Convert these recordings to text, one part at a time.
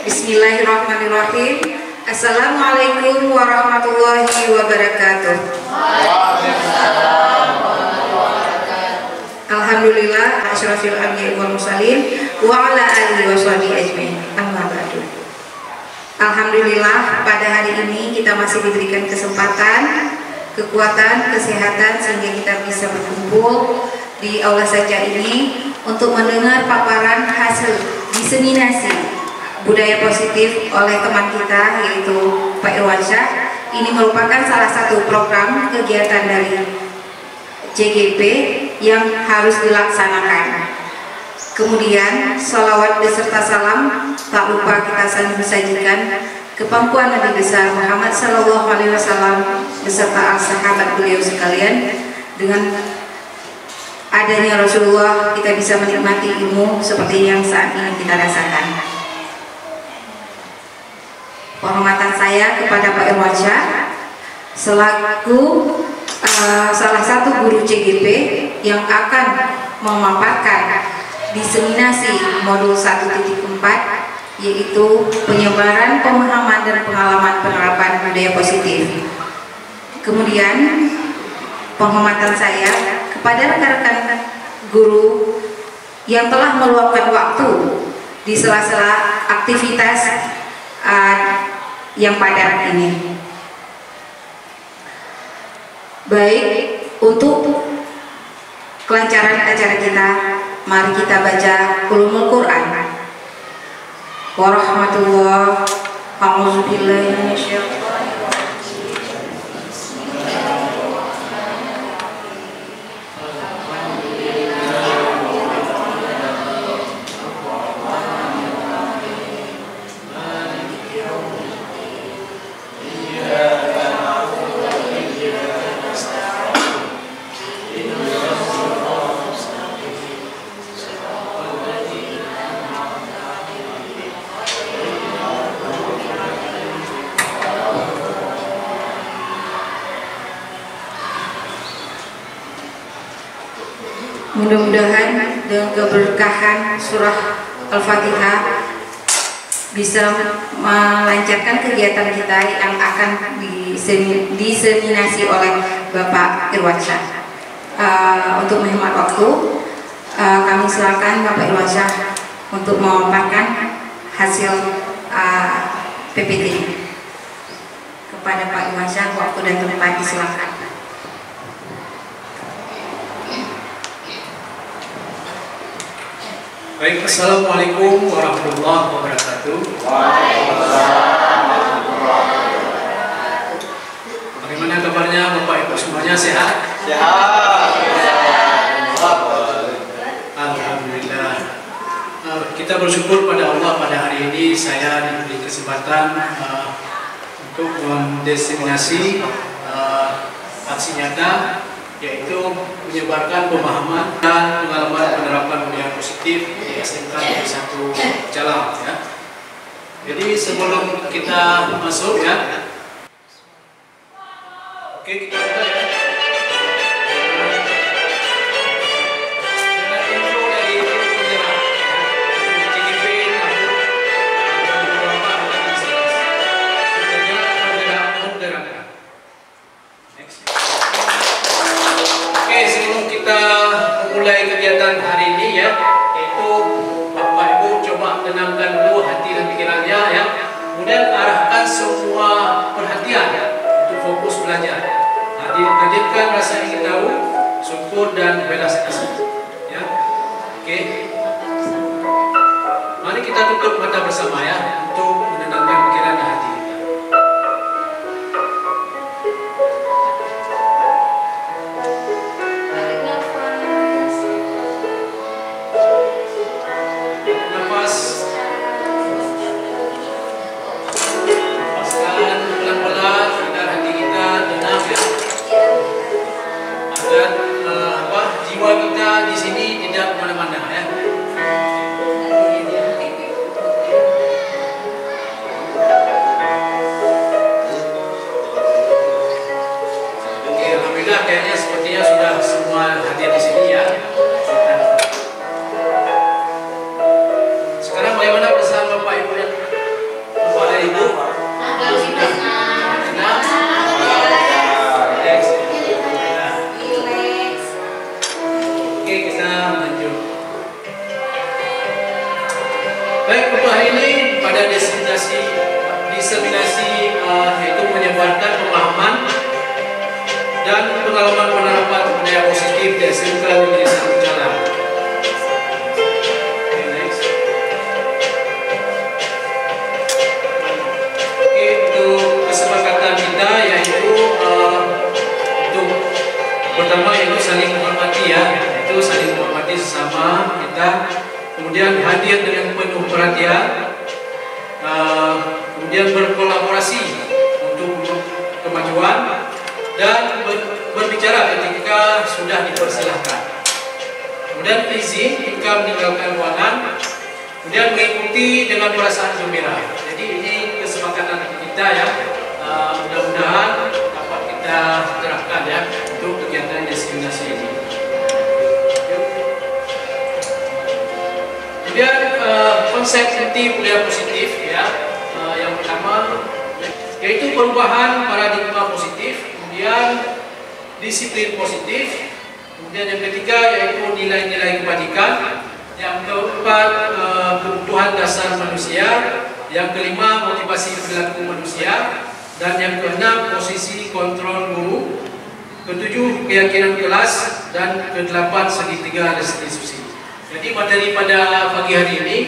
Bismillahirrahmanirrahim. Assalamualaikum warahmatullahi wabarakatuh. Alhamdulillah asyrafil anbiya'i wal mursalin wa ala alihi washabihi ajmain. Amma ba'du. Alhamdulillah pada hari ini kita masih diberikan kesempatan, kekuatan, kesehatan sehingga kita bisa berkumpul di aula saja ini untuk mendengar paparan hasil diseminasi budaya positif oleh teman kita yaitu Pak Irwansyah. Ini merupakan salah satu program kegiatan dari JGP yang harus dilaksanakan. Kemudian salawat beserta salam tak lupa kita saling sajikan ke pangkuan Nabi besar Muhammad Sallallahu Alaihi Wasallam beserta sahabat beliau sekalian. Dengan adanya Rasulullah kita bisa menikmati ilmu seperti yang saat ini kita rasakan. Penghormatan saya kepada Pak Irwansyah selaku salah satu guru CGP yang akan memaparkan diseminasi modul 1.4 yaitu penyebaran pemahaman dan pengalaman penerapan budaya positif. Kemudian penghormatan saya kepada rekan-rekan guru yang telah meluangkan waktu di sela-sela aktivitas yang padat ini. Baik, untuk kelancaran acara kita, mari kita baca ulumul Quran. Warahmatullah. A'udzubillahi minasyaitonir rajim. Mudah-mudahan dengan keberkahan surah Al-Fatihah bisa melancarkan kegiatan kita yang akan diseminasi oleh Bapak Irwansyah. Untuk menghemat waktu, kami silakan Bapak Irwansyah untuk memaparkan hasil PPT. Kepada Pak Irwansyah, waktu dan tempat disilakan. Baik, assalamualaikum warahmatullahi wabarakatuh. Bagaimana kabarnya Bapak Ibu semuanya, sehat? Sehat. Alhamdulillah. Kita bersyukur pada Allah pada hari ini saya diberi kesempatan untuk mendiseminasi aksi nyata, yaitu menyebarkan pemahaman dan pengalaman penerapan budaya positif di SMK Negeri 1 Calam, ya. Jadi sebelum kita masuk, ya, oke, kita mulai, ya. Dengan intro dari penyerah CGP tahun 2024 penyerah moderator. Next. Oke, sebelum kita memulai kegiatan hari ini, ya, yaitu Bapak Ibu coba tenangkan dulu hati dan pikirannya, ya. Kemudian arahkan semua perhatian, ya, untuk fokus belajar. Hadirkan rasa ingin tahu, syukur dan belas kasih, ya. Oke. Mari kita tutup mata bersama, ya, untuk menenangkan pikiran dan hati. Jiwa kita di sini tidak kemana-mana, ya. lanjut. Baik, untuk hari ini pada diseminasi yaitu menyebarkan pemahaman dan pengalaman penerapan budaya positif di SMK Negeri Satu Jalan. Oke, untuk kesepakatan kita yaitu untuk pertama yaitu saling menghormati ya, yaitu saling menghormati sesama kita, kemudian hadir dengan penuh perhatian, kemudian berkolaborasi untuk kemajuan dan berbicara ketika sudah dipersilahkan. Kemudian izin jika meninggalkan ruangan, kemudian mengikuti dengan perasaan gembira. Jadi ini kesepakatan kita ya, mudah-mudahan dapat kita terapkan ya untuk kegiatan diseminasi ini. Kemudian konsep inti budaya positif ya, yang pertama yaitu perubahan paradigma positif, kemudian disiplin positif, kemudian yang ketiga yaitu nilai-nilai kebajikan, yang keempat kebutuhan dasar manusia, yang kelima motivasi perilaku manusia, dan yang keenam posisi kontrol guru, ketujuh keyakinan kelas, dan kedelapan segitiga restitusi. Jadi materi pada pagi hari ini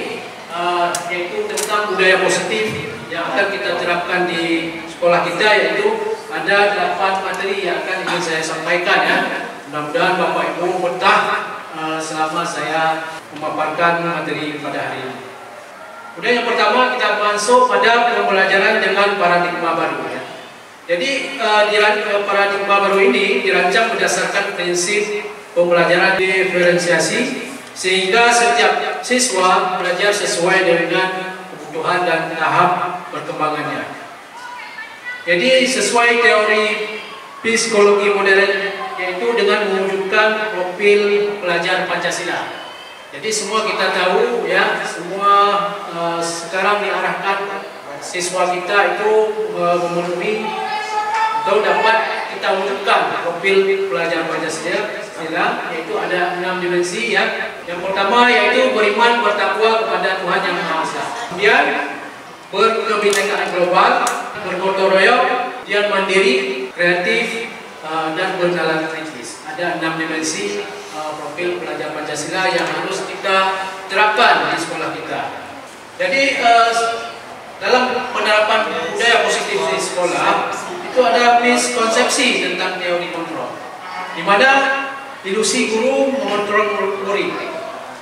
yaitu tentang budaya positif yang akan kita terapkan di sekolah kita, yaitu ada 8 materi yang akan ingin saya sampaikan ya. Mudah-mudahan Bapak Ibu betah selama saya memaparkan materi pada hari ini. Kemudian yang pertama kita masuk pada pembelajaran dengan paradigma baru ya. Jadi paradigma baru ini dirancang berdasarkan prinsip pembelajaran diferensiasi, sehingga setiap siswa belajar sesuai dengan kebutuhan dan tahap perkembangannya. Jadi sesuai teori psikologi modern, yaitu dengan mewujudkan profil pelajar Pancasila. Jadi semua kita tahu ya, semua sekarang diarahkan siswa kita itu memenuhi atau dapat kita wujudkan profil pelajar Pancasila, yaitu ada 6 dimensi ya. Yang pertama yaitu beriman bertakwa kepada Tuhan Yang Maha Esa. Kemudian berkebinekaan global, bergotong royong, kemudian mandiri, kreatif, dan berjalan kritis. Ada 6 dimensi profil pelajar Pancasila yang harus kita terapkan di sekolah kita. Jadi dalam penerapan budaya positif di sekolah itu ada miskonsepsi tentang teori kontrol, di mana ilusi guru mengontrol murid,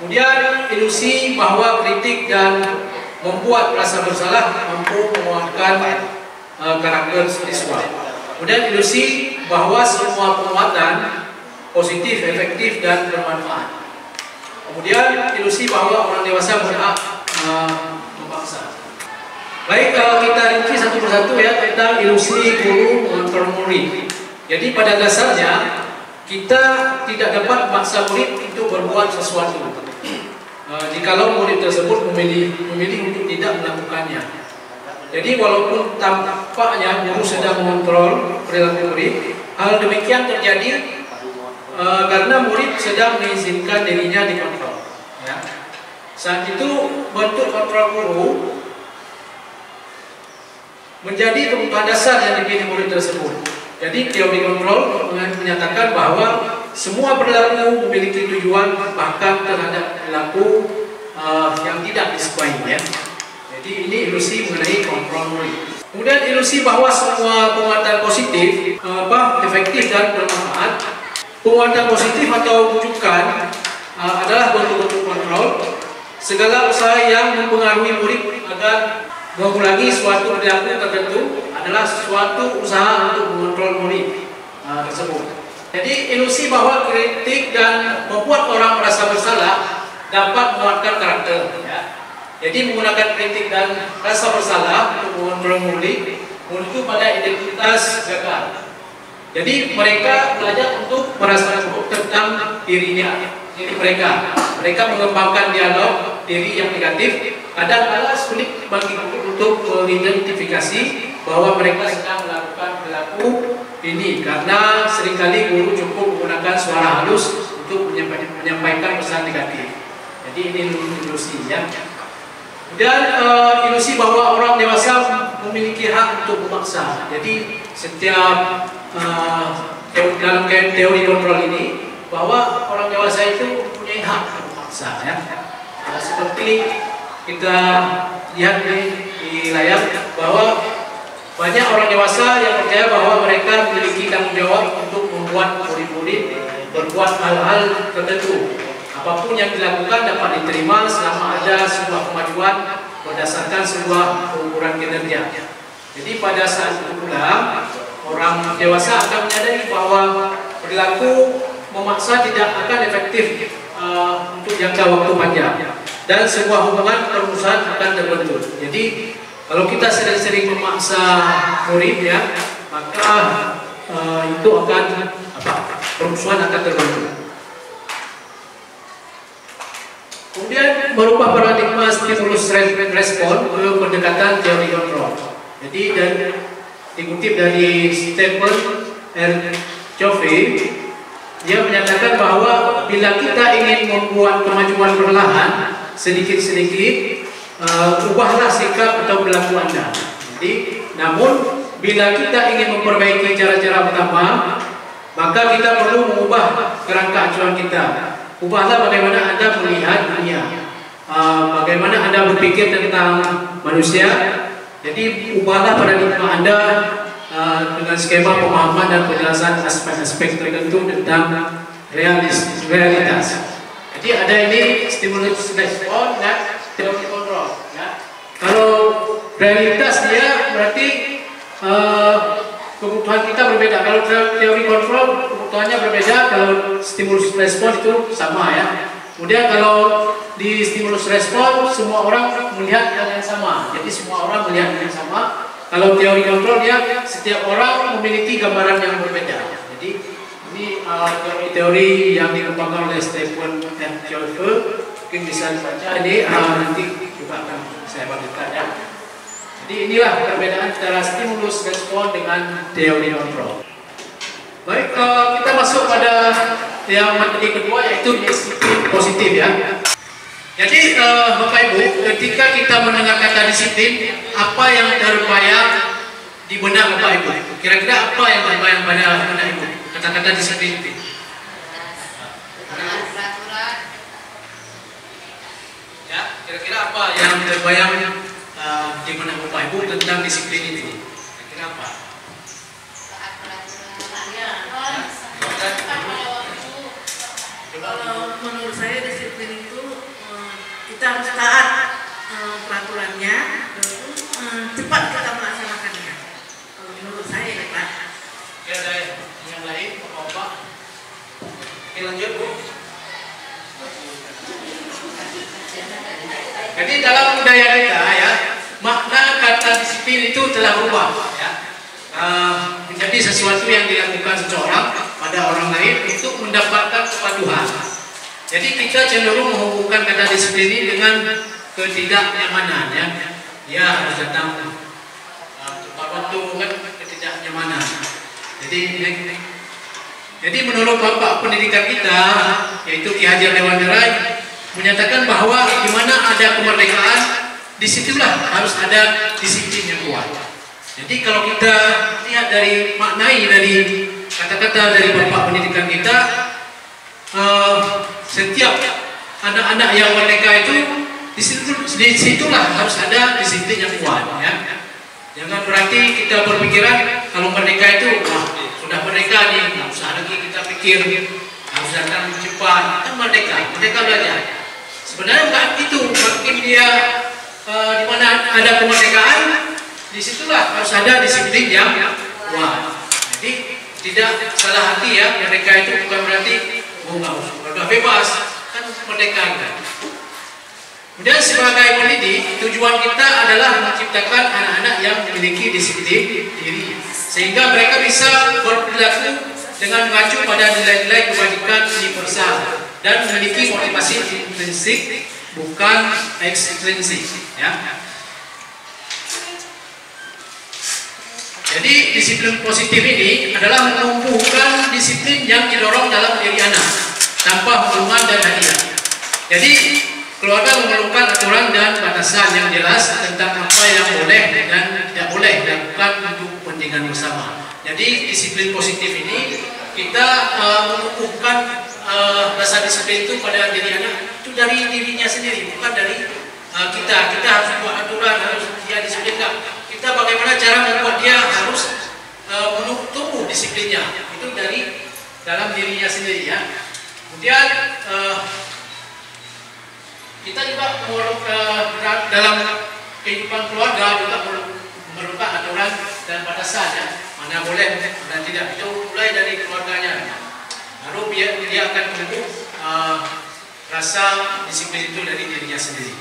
kemudian ilusi bahwa kritik dan membuat rasa bersalah mampu menguatkan karakter siswa, kemudian ilusi bahwa semua penguatan positif, efektif, dan bermanfaat, kemudian ilusi bahwa orang dewasa berhak memaksa. Baik, kita rinci satu persatu ya tentang ilusi guru mengontrol murid. Jadi pada dasarnya kita tidak dapat memaksa murid untuk berbuat sesuatu jikalau murid tersebut memilih untuk tidak melakukannya. Jadi walaupun tampaknya guru sedang mengontrol perilaku murid, hal demikian terjadi karena murid sedang mengizinkan dirinya dikontrol ya. Saat itu bentuk kontrol guru menjadi kebutuhan dasar yang dipilih murid tersebut. Jadi teori kontrol menyatakan bahwa semua perilaku memiliki tujuan, bahkan terhadap perilaku yang tidak disukai ya. Jadi ini ilusi mengenai kontrol murid. Kemudian ilusi bahwa semua penguatan positif efektif dan bermanfaat. Penguatan positif atau wujukan adalah bentuk-bentuk kontrol. Segala usaha yang mempengaruhi murid agar mengulangi suatu perilaku tertentu adalah suatu usaha untuk mengontrol murid tersebut. Jadi ilusi bahwa kritik dan membuat orang merasa bersalah dapat menguatkan karakter ya. Jadi menggunakan kritik dan rasa bersalah untuk mengontrol murid menuju pada identitas gagal. Jadi mereka belajar untuk merasa cukup tentang dirinya, diri mereka. Mereka mengembangkan dialog diri yang negatif. Kadang-kadang sulit bagi guru untuk mengidentifikasi bahwa mereka sedang melakukan perilaku ini, karena seringkali guru cukup menggunakan suara halus untuk menyampaikan pesan negatif. Jadi ini ilusi ya. Dan ilusi bahwa orang dewasa memiliki hak untuk memaksa. Jadi setiap dalam teori kontrol ini bahwa orang dewasa itu mempunyai hak untuk memaksa ya. Seperti kita lihat di layar bahwa banyak orang dewasa yang percaya bahwa mereka memiliki tanggung jawab untuk membuat murid-murid berbuat hal-hal tertentu. Apapun yang dilakukan dapat diterima selama ada sebuah kemajuan berdasarkan sebuah pengukuran kinerja. Jadi pada saat itu pula orang dewasa akan menyadari bahwa perilaku memaksa tidak akan efektif untuk jangka waktu panjang dan sebuah hubungan perusahaan akan terbentuk. Jadi kalau kita sering-sering memaksa murid ya, maka itu akan perusahaan akan terbentuk. Kemudian merubah paradigma stimulus respon ke pendekatan teori kontrol. Jadi dan dikutip dari Stephen R. Covey, dia menyatakan bahwa bila kita ingin membuat kemajuan perlahan sedikit-sedikit, ubahlah sikap atau perilaku Anda. Jadi, namun bila kita ingin memperbaiki cara-cara pertama, maka kita perlu mengubah kerangka acuan kita. Ubahlah bagaimana Anda melihat dunia, bagaimana Anda berpikir tentang manusia. Jadi ubahlah paradigma Anda dengan skema pemahaman dan penjelasan aspek-aspek tertentu tentang realitas. Jadi ada ini stimulus respon dan teori kontrol. Ya. Kalau realitas dia berarti kebutuhan kita berbeda. Kalau teori kontrol kebutuhannya berbeda. Kalau stimulus respon itu sama ya. Kemudian kalau di stimulus respon semua orang melihat hal yang sama. Jadi semua orang melihat hal yang sama. Kalau teori kontrol dia setiap orang memiliki gambaran yang berbeda. Jadi ini teori-teori yang dikembangkan oleh Stephen R. Covey. Mungkin bisa dibaca ini nanti juga akan saya bagikan ya. Jadi inilah perbedaan antara stimulus respon dengan teori kontrol. Baik, kita masuk pada yang materi kedua yaitu disiplin positif ya. Jadi Bapak Ibu, ketika kita mendengar kata disiplin, apa yang terbayang di benak Bapak Ibu? Kira-kira apa yang terbayang pada benak Ibu? Kata-kata disiplin itu. Ya, kira-kira apa yang terbayang di benak Bapak Ibu tentang disiplin itu? Kira-kira apa? Kalau menurut saya disiplin itu kita harus taat peraturannya, terus cepat kita melaksanakannya. Kalau menurut saya ya Pak. Oke, ada yang lain, Bapak? Oke, lanjut Bu. Jadi dalam budaya kita ya, makna kata disiplin itu telah berubah ya. Menjadi sesuatu yang dilakukan seseorang pada orang lain untuk mendapatkan kepatuhan. Jadi kita cenderung menghubungkan kata disiplin ini dengan ketidaknyamanan ya. Dia harus datang tepat waktu kan, ketidaknyamanan. Jadi menurut Bapak pendidikan kita yaitu Ki Haji Dewan Rai menyatakan bahwa di mana ada kemerdekaan disitulah harus ada disiplin yang kuat. Jadi kalau kita lihat dari maknai dari kata-kata dari Bapak pendidikan kita, setiap anak-anak yang merdeka itu disitulah harus ada disiplin yang kuat ya. Jangan berarti kita berpikiran kalau merdeka itu sudah merdeka nih, nggak usah lagi kita pikir harus datang cepat, kan merdeka belajar. Sebenarnya bukan itu, makin dia di mana ada kemerdekaan, disitulah harus ada disiplin yang kuat. Jadi tidak salah hati ya, merdeka itu bukan berarti sudah bebas, kan merdeka kan. Kemudian sebagai pendidik, tujuan kita adalah menciptakan anak-anak yang memiliki disiplin diri, sehingga mereka bisa berperilaku dengan mengacu pada nilai-nilai kebajikan universal dan memiliki motivasi intrinsik bukan ekstrinsik ya. Jadi disiplin positif ini adalah menumbuhkan disiplin yang didorong dalam diri anak tanpa hukuman dan hadiah. Jadi keluarga memerlukan aturan dan batasan yang jelas tentang apa yang boleh dan tidak boleh dilakukan untuk kepentingan bersama. Jadi disiplin positif ini kita menumbuhkan rasa disiplin itu pada diri anak itu dari dirinya sendiri, bukan dari kita. Kita harus buat aturan, harus dia disiplinkan. Kita bagaimana cara membuat dia harus tumbuh disiplinnya itu dari dalam dirinya sendiri ya. Kemudian kita juga dalam kehidupan keluarga juga memerlukan aturan dan batasan ya, mana boleh dan tidak. Itu mulai dari keluarganya, baru dia akan tumbuh rasa disiplin itu dari dirinya sendiri.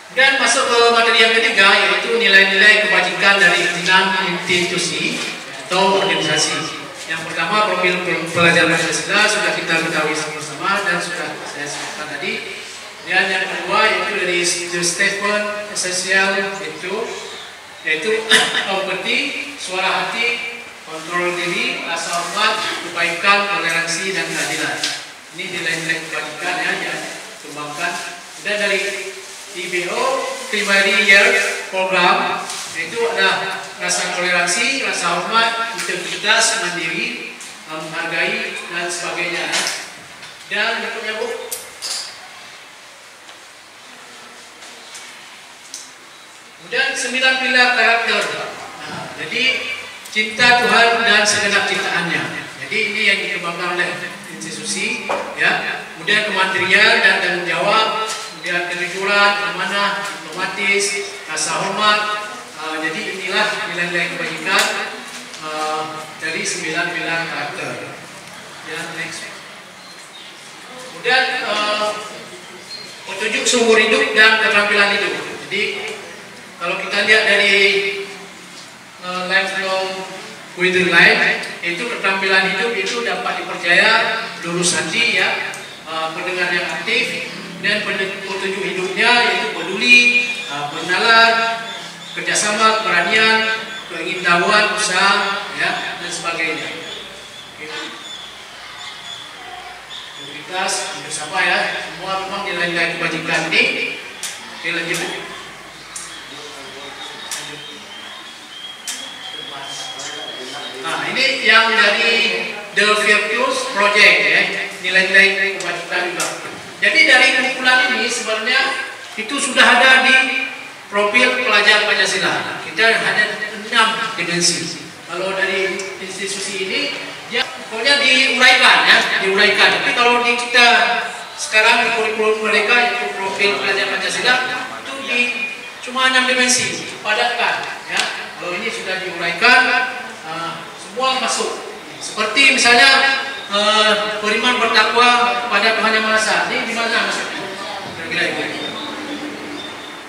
Dan masuk ke materi yang ketiga, yaitu nilai-nilai kebajikan dari 6 institusi atau organisasi. Yang pertama, profil pelajar Pancasila sudah kita ketahui sama-sama dan sudah saya sebutkan tadi. Dan yang kedua yaitu dari The Stephen Essential, yaitu empati, suara hati, kontrol diri, rasa hormat, kebaikan, toleransi, dan keadilan. Ini nilai-nilai kebajikan ya, yang dikembangkan. Dan dari IBO Primary Year Program, yaitu ada rasa toleransi, rasa hormat, integritas, mandiri, menghargai, dan sebagainya. Dan berikutnya Bu, kemudian 9 pilar karakter. Jadi cinta Tuhan dan segenap ciptaannya. Jadi ini yang dikembangkan oleh institusi, ya. Kemudian kemandirian dan tanggung jawab, kemudian kejujuran, amanah, diplomatis, rasa hormat. Jadi inilah nilai-nilai kebajikan dari 9 pilar karakter. Ya, next. Kemudian petunjuk seumur hidup dan keterampilan hidup. Jadi kalau kita lihat dari lifelong with life, itu keterampilan hidup itu dapat dipercaya, lurus hati ya, pendengar yang aktif, dan petunjuk hidupnya yaitu peduli, pengenalan, kerjasama, keberanian, keingintahuan, usaha, ya, dan sebagainya. Integritas, bersama ya, semua memang nilai-nilai kebajikan ini. Oke, lanjut. Nah, ini yang dari The Virtuous Project ya, nilai-nilai kebajikan juga. Jadi dari kumpulan ini sebenarnya itu sudah ada di profil pelajar Pancasila. Kita ada 6 dimensi. Kalau dari institusi ini, ya pokoknya diuraikan ya, diuraikan. Tapi kalau di kita sekarang di kurikulum mereka itu profil pelajar Pancasila itu cuma 6 dimensi, padatkan ya. Kalau ini sudah diuraikan, semua masuk. Seperti misalnya beriman bertakwa kepada Tuhan Yang Maha Esa. Ini di mana maksudnya? Kira-kira itu.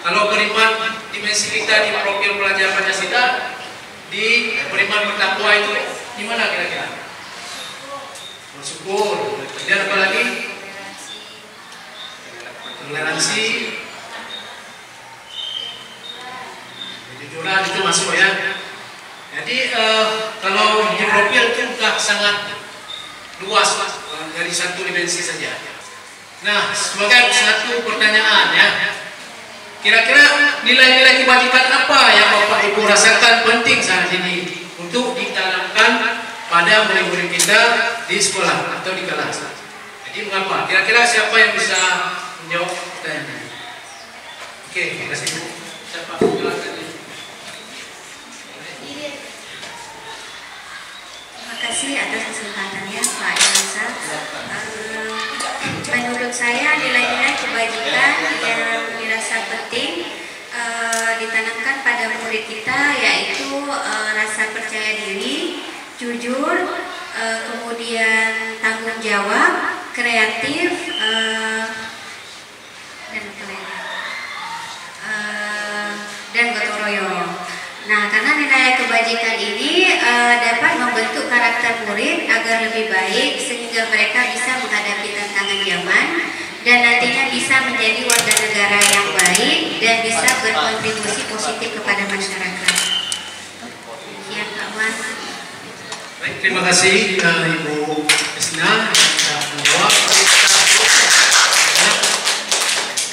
Kalau beriman dimensi kita di profil pelajar Pancasila, di beriman bertakwa itu di mana kira-kira? Bersyukur. Kemudian apa lagi? Toleransi. Kejujuran itu masuk ya. Jadi kalau di profil itu sudah sangat luas dari satu dimensi saja. Nah, sebagai satu pertanyaan ya, kira-kira nilai-nilai kebajikan apa yang Bapak Ibu rasakan penting saat ini untuk ditanamkan pada murid-murid kita di sekolah atau di kelas? Jadi mengapa? Kira-kira siapa yang bisa menjawab pertanyaan ini? Oke, terima kasih Bu. Siapa menjelaskan ini? Terima kasih atas kesempatannya Pak Elsa. Menurut saya nilai-nilai kebajikan yang dirasa penting ditanamkan pada murid kita yaitu rasa percaya diri, jujur, kemudian tanggung jawab, kreatif, dan gotong royong. Nah, karena nilai kebajikan ini dapat membentuk karakter murid agar lebih baik sehingga mereka bisa menghadapi tantangan zaman dan nantinya bisa menjadi warga negara yang baik dan bisa berkontribusi positif kepada masyarakat. Ya, Kak Mas. Baik, terima kasih Ibu Krisna sudah menjawab.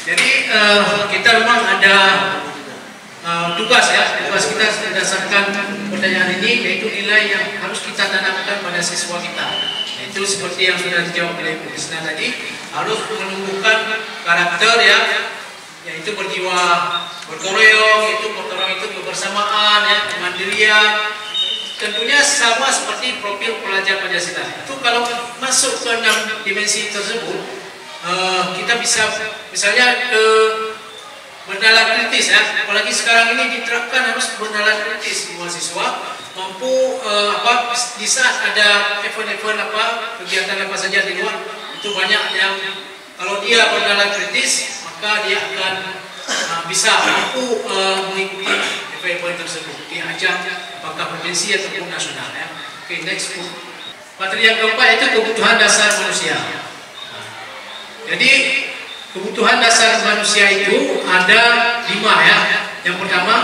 Jadi kita memang ada tugas kita berdasarkan pertanyaan ini, yaitu nilai yang harus kita tanamkan pada siswa kita. Itu seperti yang sudah dijawab oleh Ibu Krisna tadi, harus menumbuhkan karakter ya, yaitu berjiwa bergotong royong, yaitu gotong royong itu kebersamaan ya, kemandirian. Tentunya sama seperti profil pelajar Pancasila. Itu kalau masuk ke 6 dimensi tersebut, kita bisa misalnya ke bernalar kritis ya. Apalagi sekarang ini diterapkan harus bernalar kritis semua siswa mampu di saat ada event-event kegiatan apa saja di luar, itu banyak yang kalau dia bernalar kritis maka dia akan bisa mampu mengikuti event-event tersebut di ajang apakah provinsi ataupun nasional ya. Oke, next. Materi yang keempat itu kebutuhan dasar manusia. Jadi kebutuhan dasar manusia itu ada 5 ya. Yang pertama,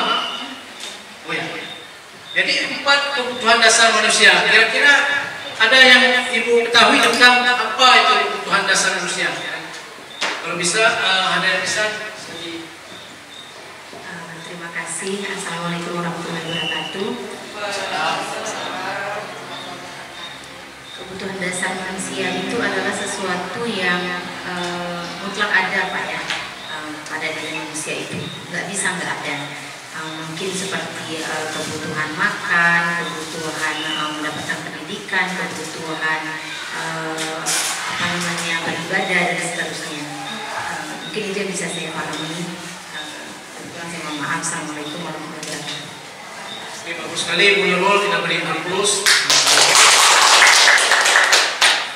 jadi 4 kebutuhan dasar manusia. Kira-kira ada yang Ibu ketahui tentang apa itu kebutuhan dasar manusia? Kalau bisa, ada yang bisa. Terima kasih. Assalamualaikum warahmatullahi wabarakatuh. Kebutuhan dasar manusia itu adalah sesuatu yang mutlak ada Pak ya, pada diri manusia itu nggak bisa nggak ada. Mungkin seperti kebutuhan makan, kebutuhan mendapatkan pendidikan, kebutuhan beribadah dan seterusnya. Mungkin itu yang bisa saya pahami. Saya mohon maaf. Assalamualaikum warahmatullahi wabarakatuh. Oke, bagus sekali Bu Nurul, kita beri plus.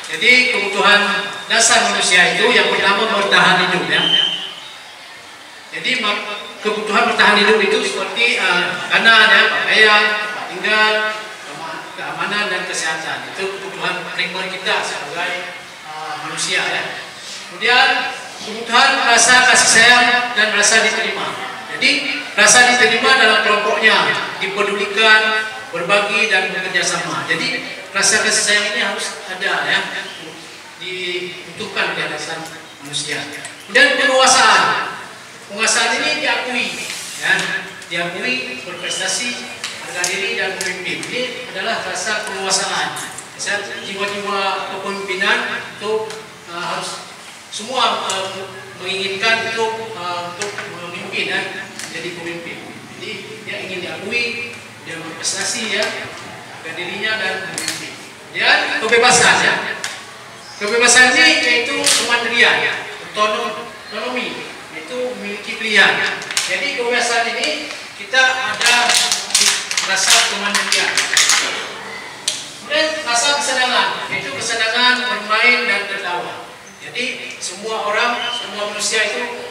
Jadi kebutuhan dasar manusia itu yang pertama bertahan hidup ya. Jadi kebutuhan bertahan hidup itu seperti makanan ya, pakaian, tempat tinggal, keamanan dan kesehatan. Itu kebutuhan primer kita sebagai manusia ya. Kemudian kebutuhan rasa kasih sayang dan rasa diterima. Jadi rasa diterima dalam kelompoknya, dipedulikan, berbagi dan bekerja sama. Jadi rasa kasih sayang ini harus ada ya, dibutuhkan di dasar manusia. Dan penguasaan ini diakui ya, diakui, berprestasi, harga diri dan memimpin. Ini adalah rasa penguasaan. Jiwa-jiwa kepemimpinan itu harus semua menginginkan untuk memimpin dan jadi pemimpin. Jadi dia ingin diakui, dia berprestasi ya, harga dirinya dan memimpin. Dan kebebasan ya. Kebebasan ini yaitu kemandirian, otonomi, yaitu memiliki pilihan. Jadi kebebasan ini kita ada rasa kemandirian. Kemudian rasa kesenangan, yaitu kesenangan bermain dan tertawa. Jadi semua manusia itu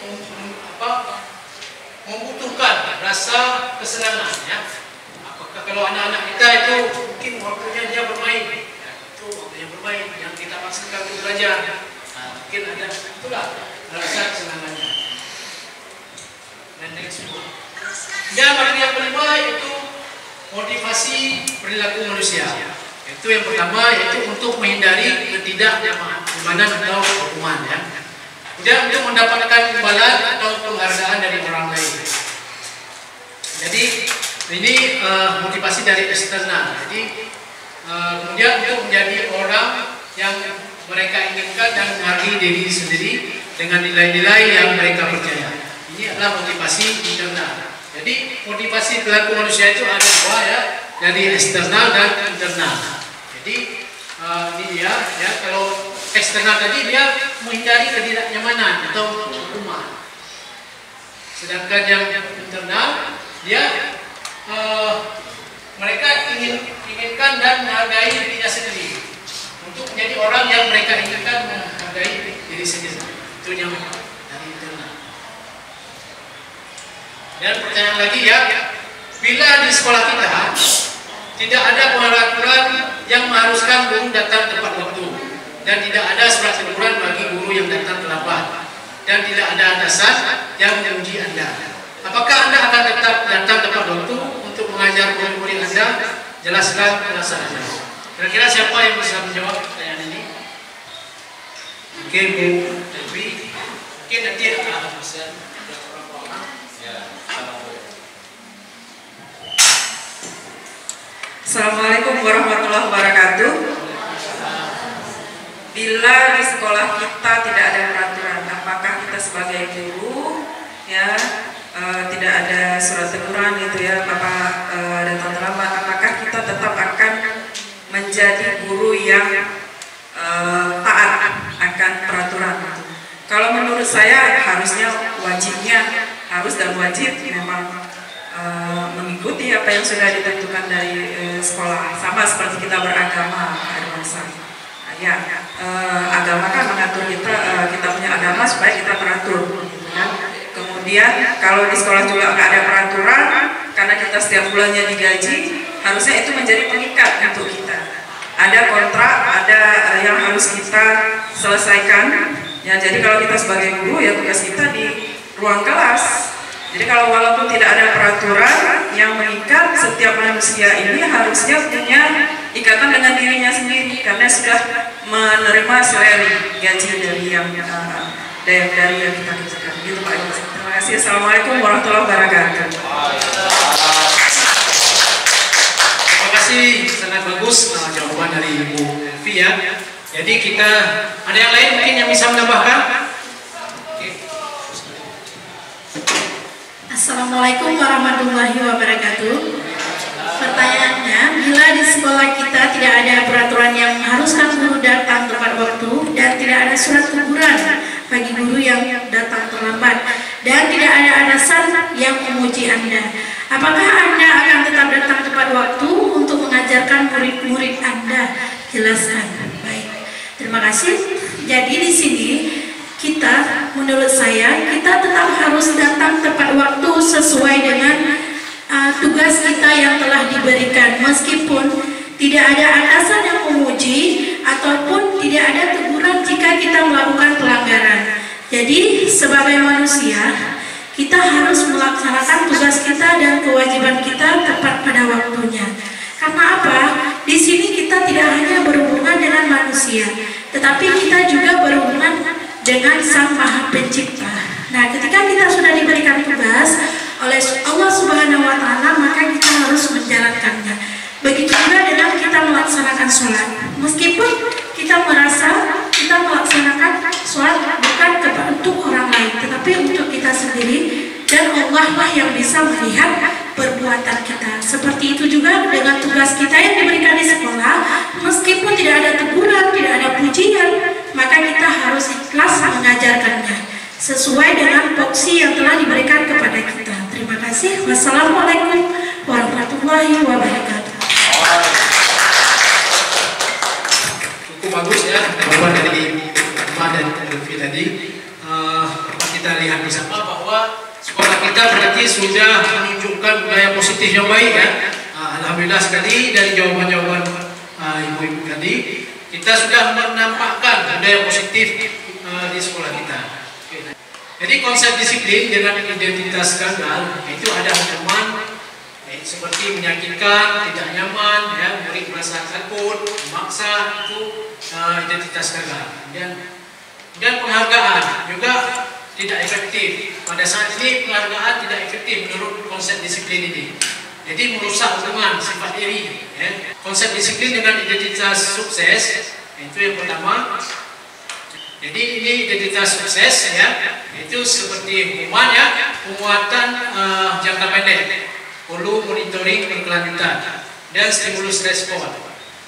membutuhkan rasa kesenangan ya. Apakah kalau anak-anak kita itu mungkin waktunya dia bermain, ya, itu waktunya bermain yang kita maksudkan untuk belajar. Mungkin ada itulah rasa kesenangannya. Dan next one. Dan materi yang kelima yaitu motivasi perilaku manusia. Itu yang pertama yaitu untuk menghindari ketidaknyamanan atau hukuman ya. Kemudian untuk mendapatkan imbalan atau penghargaan dari orang lain. Jadi ini motivasi dari eksternal. Jadi kemudian untuk menjadi orang yang mereka inginkan dan menghargai diri sendiri dengan nilai-nilai yang mereka percaya. Ini adalah motivasi internal. Jadi motivasi perilaku manusia itu ada dua ya, dari eksternal dan internal. Jadi ini dia ya, kalau eksternal tadi dia menghindari ketidaknyamanan atau hukuman. Sedangkan yang internal dia mereka inginkan dan menghargai dirinya sendiri untuk menjadi orang yang mereka inginkan menghargai diri sendiri. Itu yang dari internal. Dan pertanyaan lagi ya, bila di sekolah kita tidak ada peraturan yang mengharuskan guru datang tepat waktu dan tidak ada surat teguran bagi guru yang datang terlambat dan tidak ada atasan yang menguji Anda, apakah Anda akan tetap datang tepat waktu untuk mengajar murid-murid Anda? Jelaskan alasan Anda. Kira-kira siapa yang bisa menjawab pertanyaan ini? Mungkin Bu Dewi, mungkin nanti akan bisa. Assalamualaikum warahmatullahi wabarakatuh. Bila di sekolah kita tidak ada peraturan, apakah kita sebagai guru ya tidak ada surat teguran gitu ya, Bapak datang terlambat, apakah kita tetap akan menjadi guru yang taat akan peraturan? Kalau menurut saya harusnya wajibnya harus dan wajib memang mengikuti apa yang sudah ditentukan dari sekolah, sama seperti kita beragama, Pak Irwansa. Ya, agama kan mengatur kita punya agama supaya kita teratur, gitu kan. Kemudian kalau di sekolah juga nggak ada peraturan, karena kita setiap bulannya digaji, harusnya itu menjadi pengikat untuk kita. Ada kontrak, ada yang harus kita selesaikan. Ya, jadi kalau kita sebagai guru ya tugas kita di ruang kelas. Jadi kalau walaupun tidak ada peraturan yang mengikat, setiap manusia ini harusnya punya ikatan dengan dirinya sendiri karena sudah menerima salary gaji dari yang dari yang kita kerjakan. Gitu Pak Ibu. Terima kasih. Assalamualaikum warahmatullahi wabarakatuh. Terima kasih, sangat bagus jawaban dari Ibu Elvi ya. Jadi kita ada yang lain mungkin yang bisa menambahkan? Assalamualaikum warahmatullahi wabarakatuh. Pertanyaannya, bila di sekolah kita tidak ada peraturan yang mengharuskan guru datang tepat waktu dan tidak ada surat teguran bagi guru yang datang terlambat dan tidak ada alasan yang memuji Anda, apakah Anda akan tetap datang tepat waktu untuk mengajarkan murid-murid Anda? Jelaskan. Baik, terima kasih. Jadi di sini kita, menurut saya, kita tetap harus datang tepat waktu sesuai dengan tugas kita yang telah diberikan, meskipun tidak ada atasan yang memuji ataupun tidak ada teguran jika kita melakukan pelanggaran. Jadi sebagai manusia, kita harus melaksanakan tugas kita dan kewajiban kita tepat pada waktunya. Karena apa? Di sini kita tidak hanya berhubungan dengan manusia, tetapi kita juga berhubungan dengan Sang Maha Pencipta. Nah, ketika kita sudah diberikan tugas oleh Allah Subhanahu wa Ta'ala, maka kita harus menjalankannya. Begitu juga dengan kita melaksanakan sholat. Meskipun kita merasa kita melaksanakan sholat bukan untuk orang lain, tetapi untuk kita sendiri, dan Allah lah yang bisa melihat perbuatan kita. Seperti itu juga dengan tugas kita yang diberikan di sekolah, meskipun tidak ada teguran, tidak ada pujian, maka kita harus ikhlas mengajarkannya sesuai dengan porsi yang telah diberikan kepada kita. Terima kasih. Wassalamualaikum warahmatullahi wabarakatuh. Cukup bagus ya jawaban dari Mbak dan Elvi tadi. Kita lihat bersama bahwa sekolah kita berarti sudah menunjukkan budaya positif yang baik ya. Alhamdulillah sekali dari jawaban-jawaban ibu-ibu tadi. Kita sudah menampakkan budaya positif di sekolah kita. Jadi konsep disiplin dengan identitas gagal itu ada ancaman seperti menyakitkan, tidak nyaman, ya, murid merasa takut, memaksa, itu identitas gagal. Dan penghargaan juga tidak efektif. Pada saat ini penghargaan tidak efektif menurut konsep disiplin ini. Jadi merusak hubungan sifat diri. Ya. Konsep disiplin dengan identitas sukses itu yang pertama. Jadi ini identitas sukses ya, itu seperti hukuman ya, penguatan jangka pendek, perlu monitoring berkelanjutan dan stimulus respon.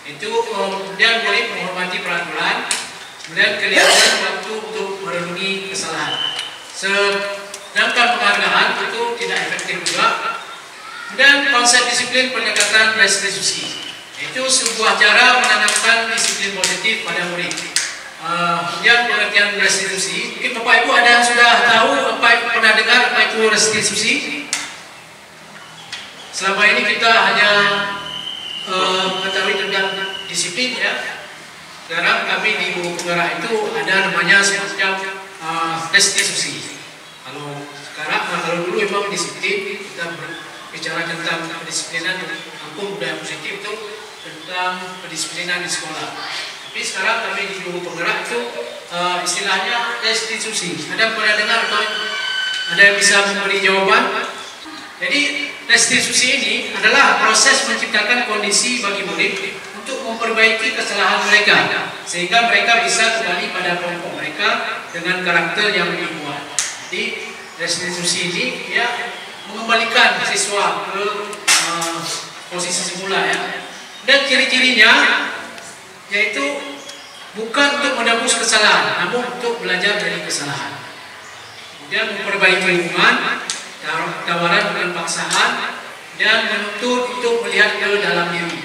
Itu kemudian murid menghormati peraturan, kemudian kelihatan waktu untuk merenungi kesalahan. Sedangkan penghargaan itu tidak efektif juga. Dan konsep disiplin pendekatan restitusi, itu sebuah cara menanamkan disiplin positif pada murid. Kemudian pengertian restitusi, mungkin Bapak Ibu ada yang sudah tahu pernah dengar apa itu restitusi? Selama ini kita hanya mengetahui tentang disiplin ya. Sekarang kami di buku penggerak itu ada namanya semacam restitusi. Kalau dulu memang disiplin, kita berbicara tentang kedisiplinan dan budaya positif itu tentang kedisiplinan di sekolah. Tapi sekarang kami di guru penggerak itu istilahnya restitusi. Ada pernah dengar atau ada yang bisa memberi jawaban? Jadi restitusi ini adalah proses menciptakan kondisi bagi murid untuk memperbaiki kesalahan mereka sehingga mereka bisa kembali pada kelompok mereka dengan karakter yang lebih kuat. Jadi restitusi ini ya mengembalikan siswa ke posisi semula ya. Dan ciri-cirinya yaitu bukan untuk menebus kesalahan, namun untuk belajar dari kesalahan. Kemudian memperbaiki hubungan, tawaran bukan paksaan, dan menuntut untuk melihat ke dalam diri.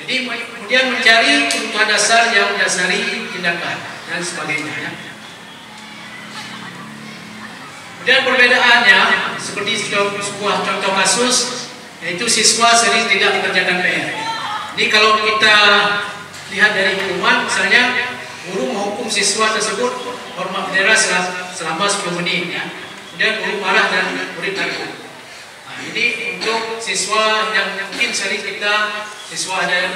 Jadi kemudian mencari kebutuhan dasar yang mendasari tindakan dan sebagainya. Ya. Kemudian perbedaannya seperti sebuah contoh kasus, yaitu siswa sering tidak mengerjakan PR. Jadi kalau kita lihat dari hukuman, misalnya guru menghukum siswa tersebut hormat bendera selama 10 menit, ya. Kemudian guru marah dan murid takut. Nah, ini untuk siswa yang mungkin sering siswa ada yang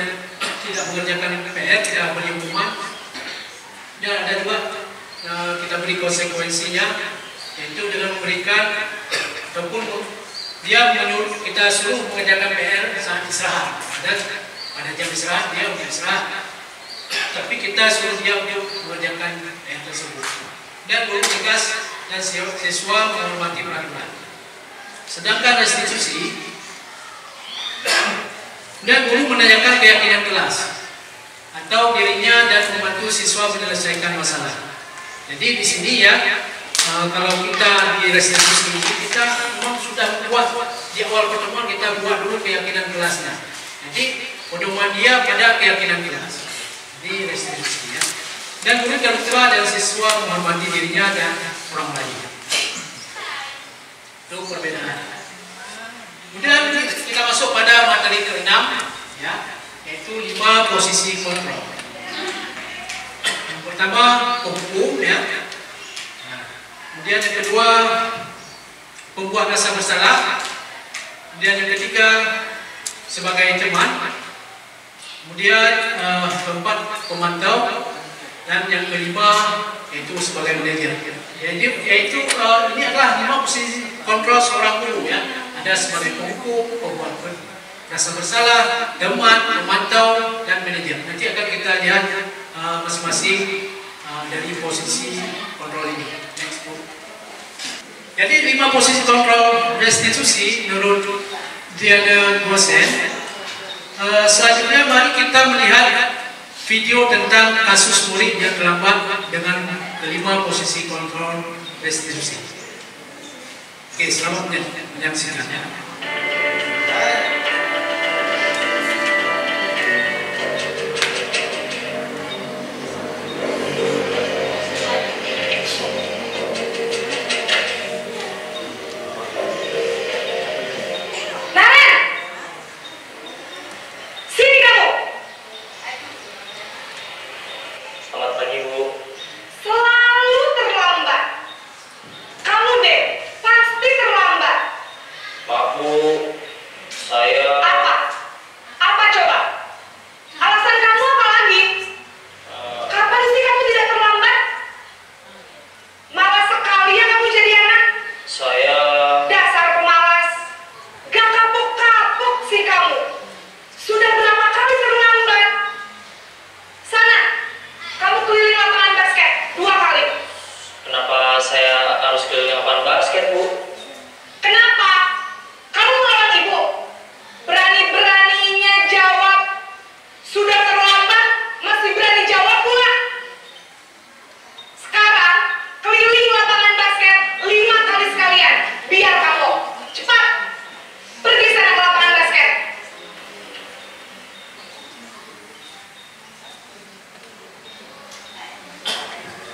tidak mengerjakan PR, tidak beri hukuman, dan ada juga kita beri konsekuensinya, yaitu dengan memberikan ataupun dia menyuruh kita suruh mengerjakan PR saat istirahat. Dan pada jam istirahat dia untuk istirahat, tapi kita suruh dia untuk mengerjakan PR tersebut. Dan guru tegas dan siswa menghormati peraturan. Sedangkan restitusi dan guru menanyakan keyakinan kelas atau dirinya dan membantu siswa menyelesaikan masalah. Jadi di sini ya, kalau kita di restitusi ini kita memang sudah buat di awal pertemuan, kita buat dulu keyakinan kelasnya. Jadi pedoman dia pada keyakinan kelas di restitusi ya. Dan guru terbuka dan siswa menghormati dirinya dan orang lain. Itu perbedaan. Kemudian kita masuk pada materi ke-6 ya, yaitu 5 posisi kontrol. Yang pertama penghukum ya. Kemudian yang kedua pembuat rasa bersalah. Kemudian yang ketiga sebagai teman. Kemudian keempat pemantau. Dan yang kelima yaitu sebagai manajer. Yaitu ini adalah 5 posisi kontrol seorang guru ya. Ada sebagai penghukum, pembuat rasa bersalah, teman, pemantau, dan manajer. Nanti akan kita lihat masing-masing dari posisi kontrol ini. Next. Jadi 5 posisi kontrol restitusi menurut Diana Gosen. Selanjutnya mari kita melihat video tentang kasus murid yang terlambat dengan 5 posisi kontrol restitusi. Oke, selamat menyaksikannya.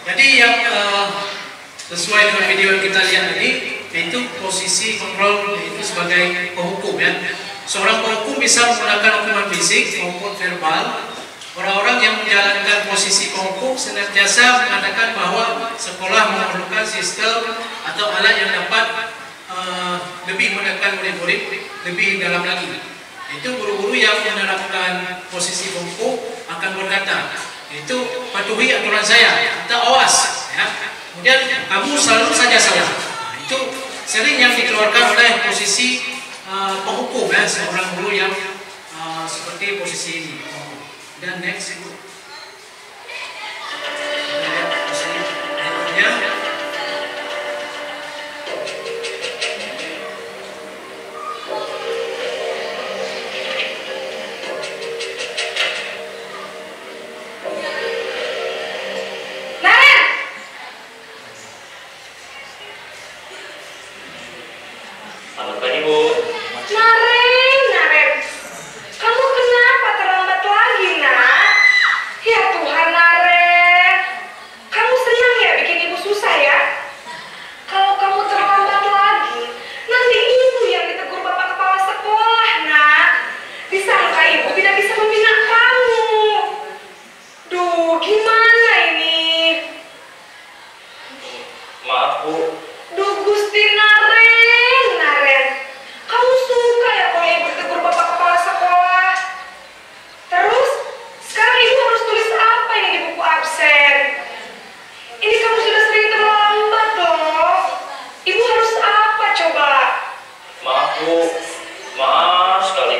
Jadi yang sesuai dengan video yang kita lihat tadi, yaitu posisi kontrol yaitu sebagai penghukum ya. Seorang penghukum bisa menggunakan hukuman fisik maupun verbal. Orang-orang yang menjalankan posisi penghukum senantiasa mengatakan bahwa sekolah memerlukan sistem atau alat yang dapat lebih menekan murid-murid lebih dalam lagi. Itu guru-guru yang menerapkan posisi bungkuk akan berkata, itu patuhi aturan saya, kita awas ya. Kemudian kamu selalu saja salah. Itu sering yang dikeluarkan oleh posisi penghukum ya, seorang guru yang seperti posisi ini. Dan next Bu. Ya. Selamat pagi, Bu. Naren, kamu kenapa terlambat lagi, nak? Ya Tuhan, Naren, kamu senang ya bikin ibu susah ya? Kalau kamu terlambat lagi, nanti ibu yang ditegur bapak kepala sekolah, nak. Disangka ibu tidak bisa membina kamu. Duh, gimana ini? Maaf, Bu. Duh, Gusti Naren, kamu suka ya kalau ibu tegur bapak kepala sekolah? Terus, sekarang ibu harus tulis apa ini di buku absen? Ini kamu sudah sering terlambat loh. Ibu harus apa coba? Maaf, Bu. Maaf sekali.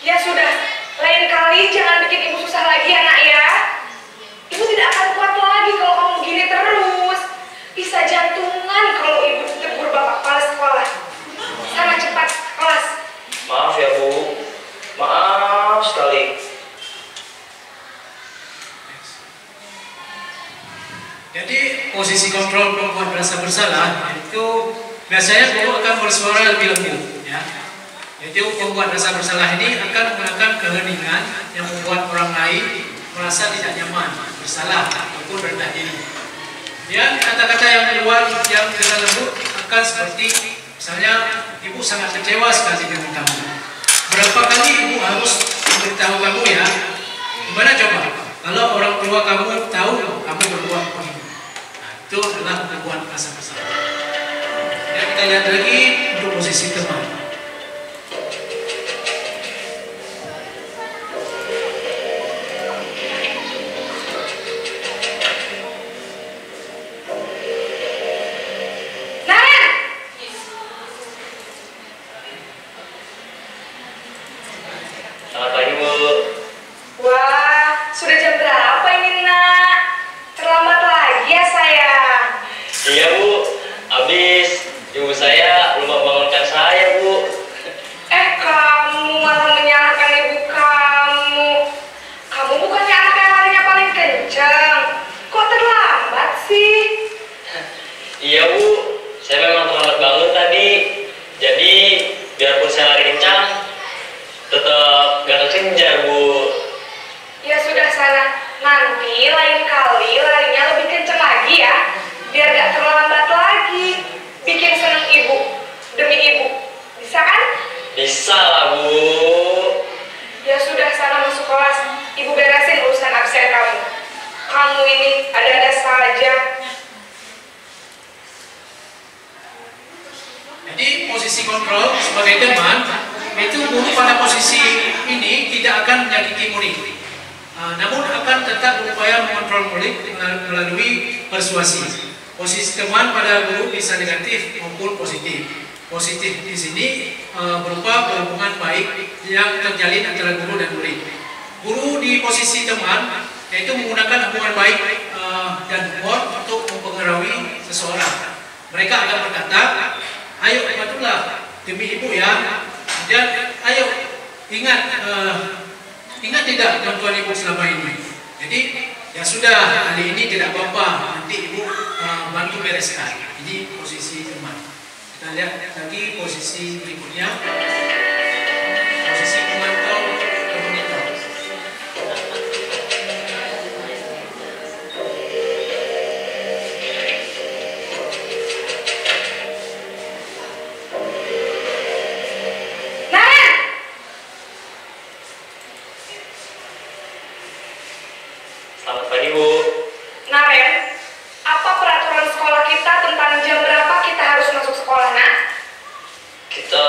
Ya sudah, lain kali jangan bikin ibu susah lagi ya, nak ya. Ibu tidak akan kuat lagi kalau kamu begini terus. Bisa jantungan kalau ibu ditegur bapak kepala sekolah. Sana cepat ke kelas. Maaf ya, Bu. Maaf sekali. Jadi posisi kontrol perempuan merasa bersalah itu biasanya guru akan bersuara lebih lembut ya. Jadi pembuat rasa bersalah ini akan menggunakan keheningan yang membuat orang lain merasa tidak nyaman, bersalah ataupun rendah diri. Dan kata-kata yang keluar yang dengan lembut akan seperti misalnya, ibu sangat kecewa sekali dengan kamu. Berapa kali ibu harus memberitahu kamu ya? Gimana coba? Kalau orang tua kamu tahu kamu berbuat begini, nah, itu adalah membuat rasa bersalah. Dan kita lihat lagi untuk posisi teman. Selamat pagi, Bu. Wah, sudah jam berapa ini, nak? Terlambat lagi ya, sayang? Iya, Bu. Habis ibu saya lupa bangunkan saya, Bu. Kamu malah menyalahkan ibu kamu. Kamu bukannya anak yang larinya paling kencang. Kok terlambat sih? Iya, Bu. Saya memang terlambat bangun tadi. Jadi, biarpun saya lari kencang, tetap gak kekejar, Bu. Ya sudah sana. Nanti lain kali larinya lebih kencang lagi ya. Biar gak terlambat lagi. Bikin seneng ibu. Demi ibu. Bisa kan? Bisa lah, Bu. Ya sudah sana masuk kelas. Ibu beresin urusan absen kamu. Kamu ini ada-ada saja. Jadi posisi kontrol sebagai teman itu guru pada posisi ini tidak akan menyakiti murid, namun akan tetap berupaya mengontrol murid melalui persuasi. Posisi teman pada guru bisa negatif maupun positif. Positif di sini berupa hubungan baik yang terjalin antara guru dan murid. Guru di posisi teman yaitu menggunakan hubungan baik dan humor untuk mempengaruhi seseorang. Mereka akan berkata, ayo patulah demi ibu ya. Dan ayo ingat tidak bantuan ibu selama ini. Jadi ya sudah, hari ini tidak apa-apa, nanti ibu bantu bereskan. Ini posisi teman. Kita lihat lagi posisi berikutnya. Posisi pemantau komunitas. Selamat pagi, Bu. Naren, apa peraturan sekolah kita tentang jam berapa kita harus masuk sekolah, nak? Kita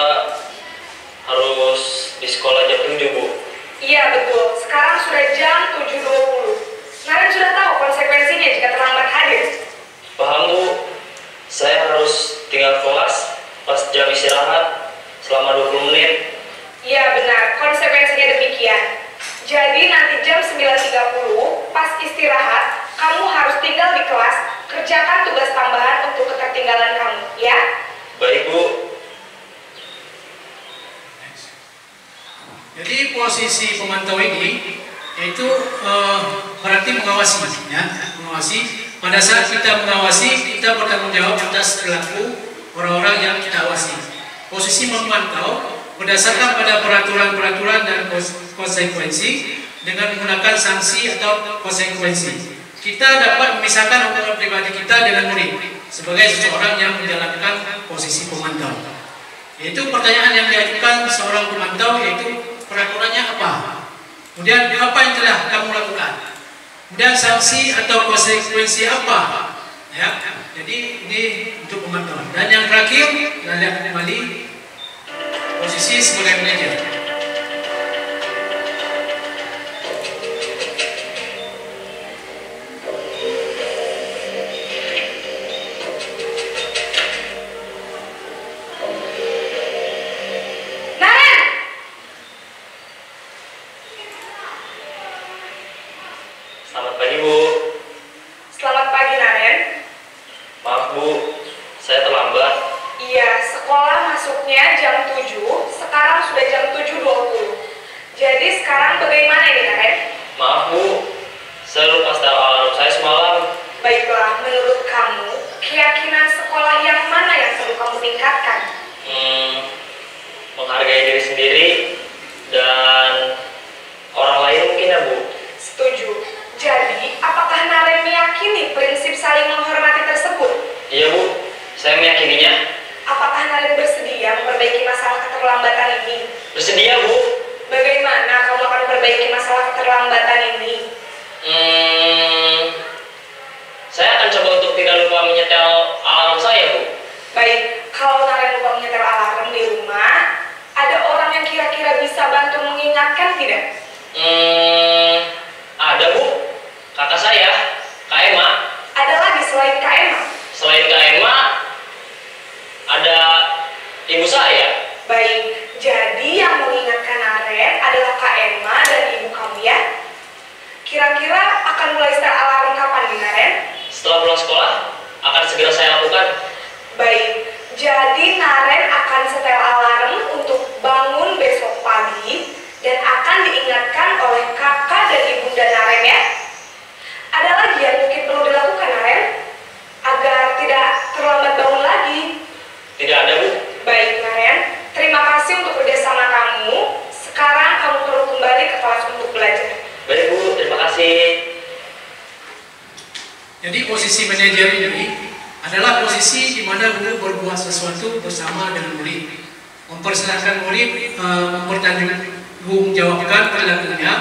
kelas, kerjakan tugas tambahan untuk ketertinggalan kamu, ya? Baik, Bu. Jadi posisi pemantau ini yaitu berarti mengawasi, ya, mengawasi. Pada saat kita mengawasi, kita bertanggung jawab atas perilaku orang-orang yang kita awasi. Posisi memantau berdasarkan pada peraturan-peraturan dan konsekuensi dengan menggunakan sanksi atau konsekuensi. Kita dapat memisahkan hubungan pribadi kita dengan murid sebagai seseorang yang menjalankan posisi pemantau. Yaitu pertanyaan yang diajukan seorang pemantau yaitu peraturannya apa? Kemudian apa yang telah kamu lakukan? Kemudian sanksi atau konsekuensi apa? Ya, jadi ini untuk pemantauan. Dan yang terakhir, kita lihat kembali posisi sebagai manajer. Selamat pagi, Bu. Selamat pagi, Naren. Maaf, Bu. Saya terlambat. Iya, sekolah masuknya jam 7, sekarang sudah jam 7.20. Jadi sekarang bagaimana ini, Naren? Maaf, Bu. Saya lupa setel alarm saya semalam. Baiklah, menurut kamu, keyakinan sekolah yang mana yang perlu kamu tingkatkan? Menghargai diri sendiri dan orang lain mungkin, ya, Bu. Setuju. Jadi, apakah Naren meyakini prinsip saling menghormati tersebut? Iya, Bu. Saya meyakininya. Apakah Naren bersedia memperbaiki masalah keterlambatan ini? Bersedia, Bu. Bagaimana kamu akan memperbaiki masalah keterlambatan ini? Saya akan coba untuk tidak lupa menyetel alarm saya, Bu. Baik, kalau Naren lupa menyetel alarm di rumah, ada orang yang kira-kira bisa bantu mengingatkan tidak? Ada, Bu. Kakak saya, Kak Emma. Ada lagi selain Kak Emma? Selain Kak Emma, ada ibu saya. Baik, jadi yang mengingatkan Naren adalah Kak Emma dan ibu kamu, ya? Kira-kira akan mulai setel alarm kapan nih, Naren? Setelah pulang sekolah, akan segera saya lakukan. Baik, jadi Naren akan setel alarm untuk bangun besok pagi dan akan diingatkan oleh kakak dan ibunda Naren, ya? Ada lagi yang mungkin perlu dilakukan, Naren? Agar tidak terlambat bangun lagi. Tidak ada, Bu. Baik, Naren. Terima kasih untuk kerjasama kamu. Sekarang kamu perlu kembali ke kelas untuk belajar. Baik, Bu. Terima kasih. Jadi posisi manajer ini adalah posisi di mana guru berbuat sesuatu bersama dengan murid, mempersilahkan murid mempertanggungjawabkan perilakunya,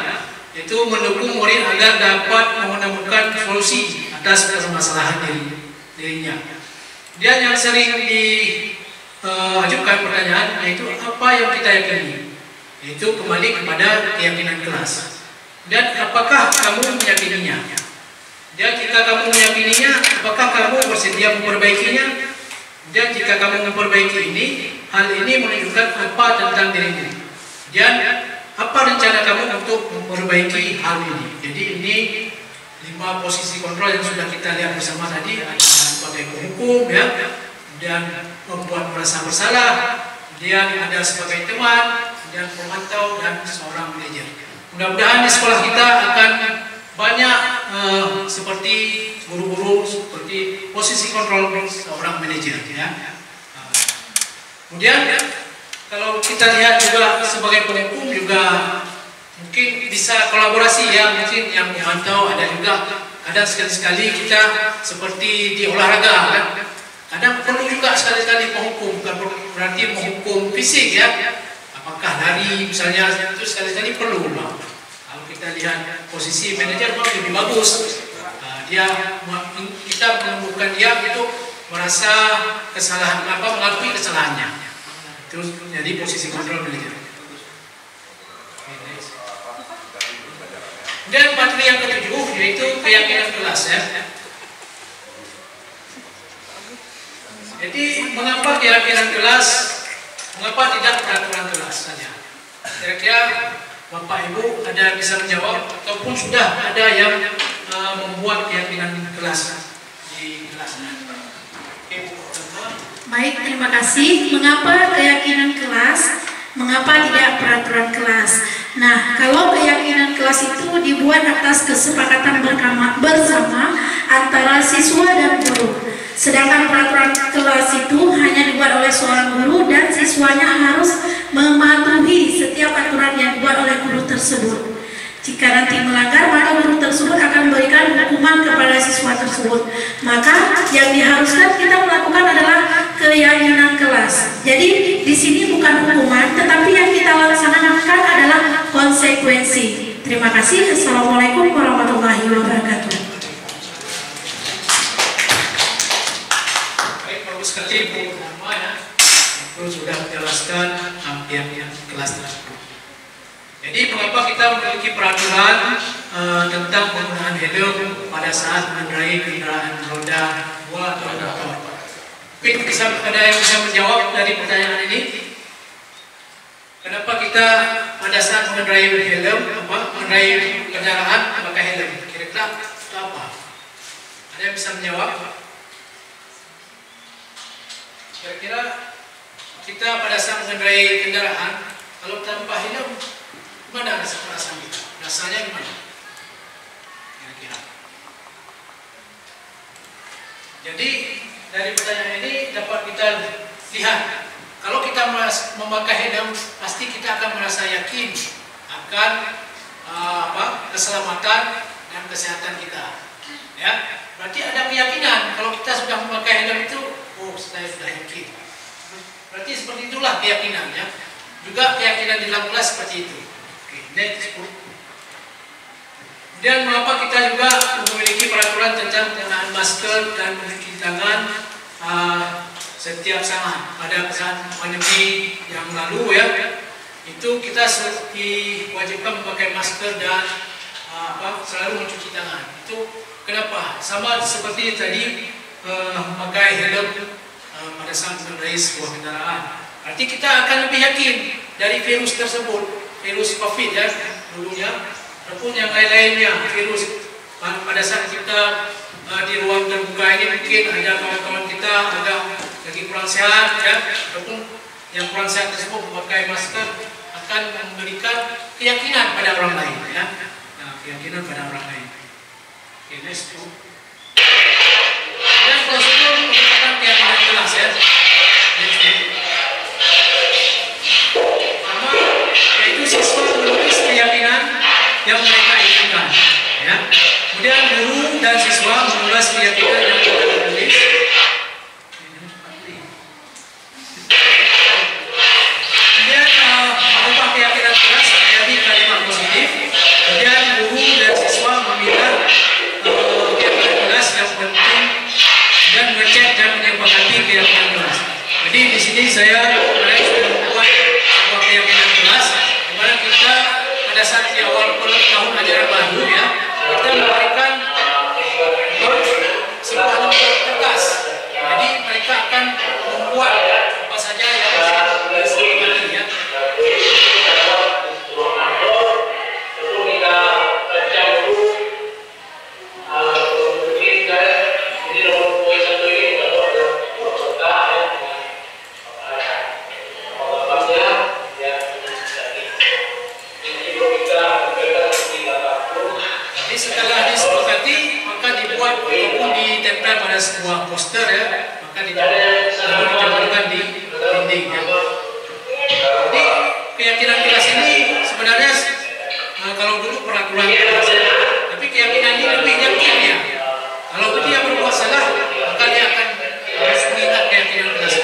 yaitu mendukung murid agar dapat menemukan solusi atas permasalahan dirinya. Dan yang sering diajukan pertanyaan yaitu apa yang kita yakini, yaitu kembali kepada keyakinan kelas. Dan apakah kamu meyakininya? Dan jika kamu meyakininya, apakah kamu bersedia memperbaikinya? Dan jika kamu memperbaiki ini, hal ini menunjukkan apa tentang dirinya? Dan apa rencana kamu untuk memperbaiki hal ini? Jadi ini 5 posisi kontrol yang sudah kita lihat bersama tadi, ada sebagai penghukum, ya, dan membuat merasa bersalah, kemudian ada sebagai teman, dan pemantau, dan seorang manajer. Mudah-mudahan di sekolah kita akan banyak seperti guru-guru, seperti posisi kontrol seorang manajer, ya. Kemudian kalau kita lihat juga sebagai penghukum juga mungkin bisa kolaborasi, ya, mungkin yang memantau ada juga. Kadang sekali-sekali kita seperti di olahraga, kan, kadang perlu juga sekali-kali menghukum, bukan berarti menghukum fisik, ya. Apakah lari misalnya, itu sekali-kali perlu, Pak. Kalau kita lihat posisi manajer lebih bagus, kita menemukan dia itu merasa kesalahan, mengakui kesalahannya. Terus jadi posisi kontrol manajer. Dan materi yang ketujuh yaitu keyakinan kelas, ya. Jadi mengapa keyakinan kelas? Mengapa tidak peraturan kelas saja? Kira-kira Bapak Ibu ada yang bisa menjawab ataupun sudah ada yang membuat keyakinan kelas? di kelasnya. Oke, Bu. Baik, terima kasih. Mengapa keyakinan kelas? Mengapa tidak peraturan kelas? Nah, kalau keyakinan kelas itu dibuat atas kesepakatan bersama antara siswa dan guru. Sedangkan peraturan kelas itu hanya dibuat oleh seorang guru dan siswanya harus mematuhi setiap aturan yang dibuat oleh guru tersebut. Jika nanti melanggar, maka guru tersebut akan memberikan hukuman kepada siswa tersebut. Maka yang diharuskan kita melakukan adalah keyakinan kelas. Jadi di sini bukan hukuman, tetapi yang kita laksanakan adalah konsekuensi. Terima kasih. Assalamualaikum warahmatullahi wabarakatuh. Baik, bagus sekali Bu Rama ya. Itu sudah menjelaskan hampir kelas tersebut. Jadi mengapa kita memiliki peraturan tentang penggunaan helm pada saat mengendarai kendaraan roda 2 atau motor? Mungkin ada yang bisa menjawab dari pertanyaan ini? Kenapa kita pada saat mengendarai mengendarai kendaraan pakai helm? Kira-kira itu apa? Ada yang bisa menjawab? Kira-kira kita pada saat mengendarai kendaraan kalau tanpa helm, gimana perasaan kita? Rasanya gimana? Kira-kira. Jadi dari pertanyaan ini dapat kita lihat, kalau kita memakai helm, pasti kita akan merasa yakin akan keselamatan dan kesehatan kita. Ya, berarti ada keyakinan kalau kita sudah memakai helm itu, oh saya sudah yakin. Berarti seperti itulah keyakinannya. Juga keyakinan di dalam kelas seperti itu. Next. Kemudian mengapa kita juga memiliki peraturan tentang penggunaan masker dan mencuci tangan setiap saat pada saat pandemi yang lalu ya, itu kita diwajibkan memakai masker dan selalu mencuci tangan. Itu kenapa? Sama seperti tadi memakai helm pada saat mengendarai sebuah kendaraan. Arti kita akan lebih yakin dari virus tersebut. Virus COVID ya dulunya, ataupun yang lain-lainnya virus. Pada saat kita di ruang terbuka ini mungkin ada kawan-kawan kita ada lagi kurang sehat ya, ataupun yang kurang sehat tersebut memakai masker akan memberikan keyakinan pada orang lain ya. Nah, keyakinan pada orang lain. Oke, next. Dan prosedur merupakan keyakinan kelas ya. Next. Yaitu siswa menulis keyakinan yang mereka inginkan ya. Kemudian guru dan siswa menulis keyakinan yang mereka tulis. Kemudian mengubah keyakinan kelas menjadi kalimat positif. Kemudian guru dan siswa meminta keyakinan kelas yang penting dan mengecek dan menyepakati keyakinan kelas. Jadi di sini saya sudah membuat sebuah keyakinan kelas. Kita pada saat di awal tahun ajaran baru ya, kita memberikan sebuah lembar kertas. Jadi mereka akan membuat apa saja yang disepakati ya. Setelah disepakati maka dibuat ataupun ditempel pada sebuah poster ya, maka ditempelkan di dinding ya. Jadi keyakinan kelas ini sebenarnya kalau dulu peraturan kelas, tapi keyakinan ini lebih yakin ya. Kalau dia berbuat salah maka dia akan harus mengingat keyakinan kelas.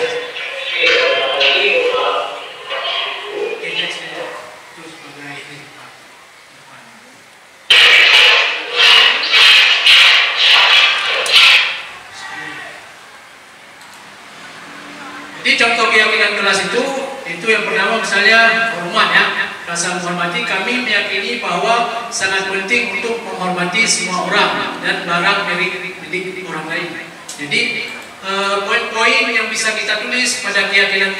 Jadi contoh keyakinan kelas itu yang pertama misalnya hormat ya, rasa menghormati. Kami meyakini bahwa sangat penting untuk menghormati semua orang dan barang milik orang lain. Jadi poin-poin yang bisa kita tulis pada keyakinan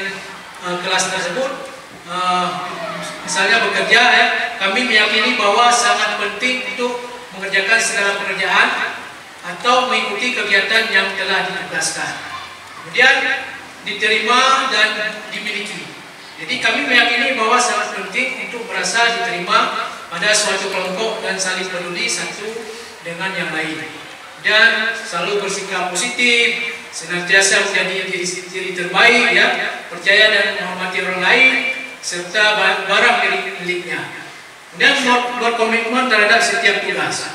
kelas tersebut, misalnya bekerja ya, kami meyakini bahwa sangat penting untuk mengerjakan segala pekerjaan atau mengikuti kegiatan yang telah ditugaskan. Kemudian diterima dan dimiliki. Jadi kami meyakini bahwa sangat penting untuk merasa diterima pada suatu kelompok dan saling peduli satu dengan yang lain. Dan selalu bersikap positif, senantiasa menjadi diri terbaik, ya, percaya dan menghormati orang lain, serta barang miliknya. Dan berkomitmen terhadap setiap tugas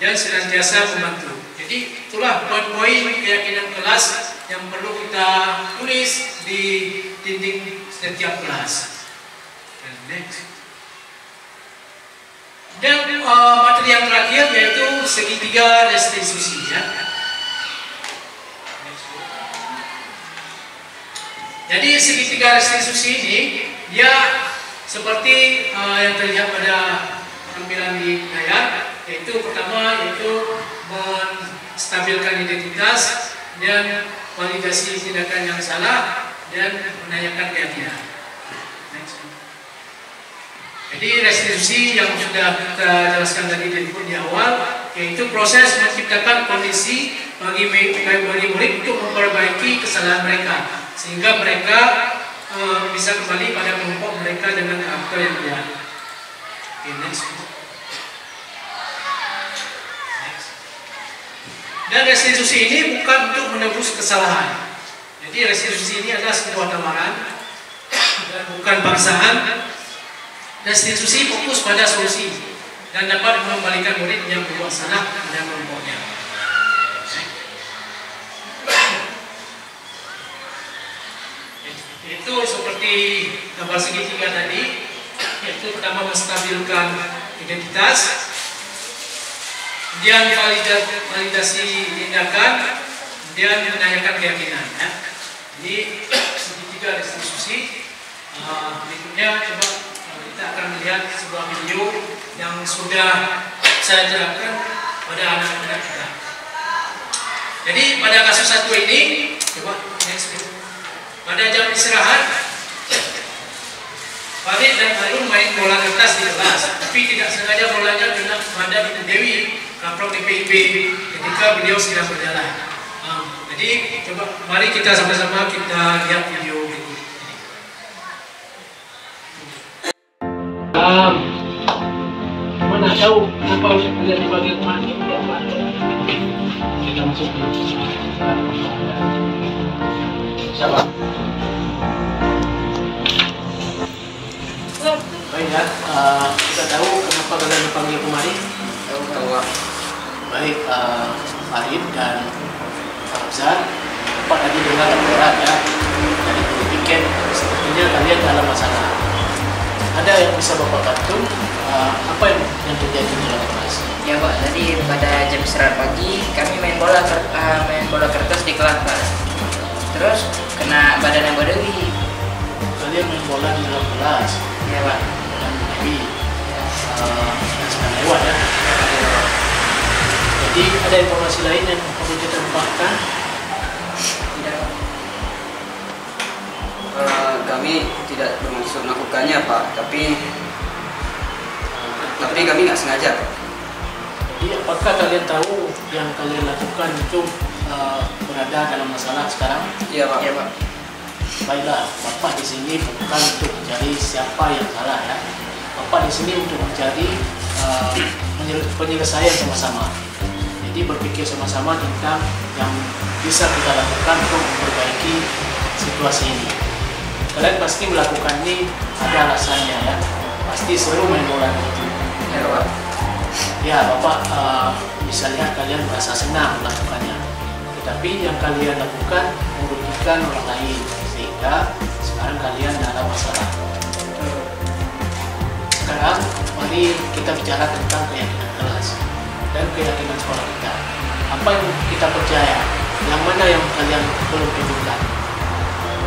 dan senantiasa membantu. Jadi itulah poin-poin keyakinan kelas yang perlu kita tulis di dinding setiap kelas. Next. Dan materi yang terakhir yaitu segitiga restitusi, ya. Jadi segitiga restitusi ini dia seperti yang terlihat pada tampilan di layar, yaitu pertama yaitu menstabilkan identitas dan validasi tindakan yang salah dan menanyakan keyakinan. Jadi restitusi yang sudah kita jelaskan tadi di awal, yaitu proses menciptakan kondisi bagi murid untuk memperbaiki kesalahan mereka, sehingga mereka bisa kembali pada kelompok mereka dengan karakter yang baik. Okay, next. Dan restitusi ini bukan untuk menebus kesalahan. Jadi restitusi ini adalah sebuah tawaran dan bukan paksaan. Restitusi fokus pada solusi dan dapat mengembalikan murid yang berbuat salah pada kelompoknya. Itu seperti gambar segitiga tadi, yaitu pertama menstabilkan identitas, kemudian validasi tindakan, kemudian menanyakan keyakinan, ya. Jadi segitiga restitusi. Berikutnya coba kita akan melihat sebuah video yang sudah saya terapkan pada anak-anak kita. Jadi pada kasus satu ini, coba next video. Pada jam istirahat, Farid dan Harun main bola kertas di kelas, tapi tidak sengaja bolanya kena pada Ibu Dewi, kaprok DPIP ketika beliau sedang berjalan. Jadi coba mari kita sama-sama kita lihat video berikut. Mana tahu kenapa harus melihat di bagian mana ini? Kita masuk ke siapa? Baik ya, kita tahu kenapa kalian dipanggil kemari? Tahu. Baik, Farid dan Fauzan, Bapak tadi dengar laporan ya dari guru piket, sepertinya kalian dalam masalah. Ada yang bisa Bapak bantu? Apa yang terjadi dalam kelas? Ya Pak, tadi pada jam istirahat pagi kami main bola kertas di kelas Pak. Terus kena badan Ibu Dewi. Kalian main bola di dalam kelas? Ya Pak. Dan Ibu Dewi yang sedang lewat ya? Jadi ada informasi lain yang perlu kita tambahkan? Tidak Pak. Kami tidak bermaksud melakukannya Pak, tapi kami nggak sengaja Pak. Jadi apakah kalian tahu yang kalian lakukan itu berada dalam masalah sekarang? Iya Pak. Iya Pak. Baiklah, Bapak di sini bukan untuk mencari siapa yang salah ya. Bapak di sini untuk mencari penyelesaian sama-sama. Jadi berpikir sama-sama tentang yang bisa kita lakukan untuk memperbaiki situasi ini. Kalian pasti melakukan ini ada alasannya ya. Pasti seru main bola itu. Ya Pak. Ya Bapak bisa lihat kalian merasa senang melakukannya. Tetapi yang kalian lakukan merugikan orang lain, sehingga sekarang kalian dalam masalah. Sekarang mari kita bicara tentang keyakinan kelas dan keyakinan sekolah kita. Apa yang kita percaya, yang mana yang kalian belum tunjukkan?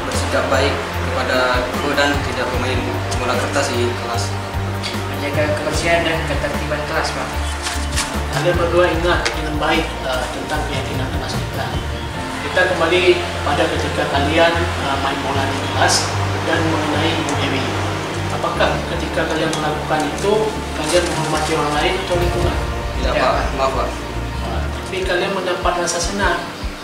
Bersikap baik kepada guru dan tidak bermain bola kertas di kelas. Menjaga kebersihan dan ketertiban kelas Pak. Kalian berdua ingat dengan baik tentang keyakinan kelas kita. Kita kembali pada ketika kalian main bola di kelas dan mengenai Ibu Dewi. Apakah ketika kalian melakukan itu kalian menghormati orang lain atau lingkungan? Tidak Pak, maaf Pak. tapi kalian mendapat rasa senang.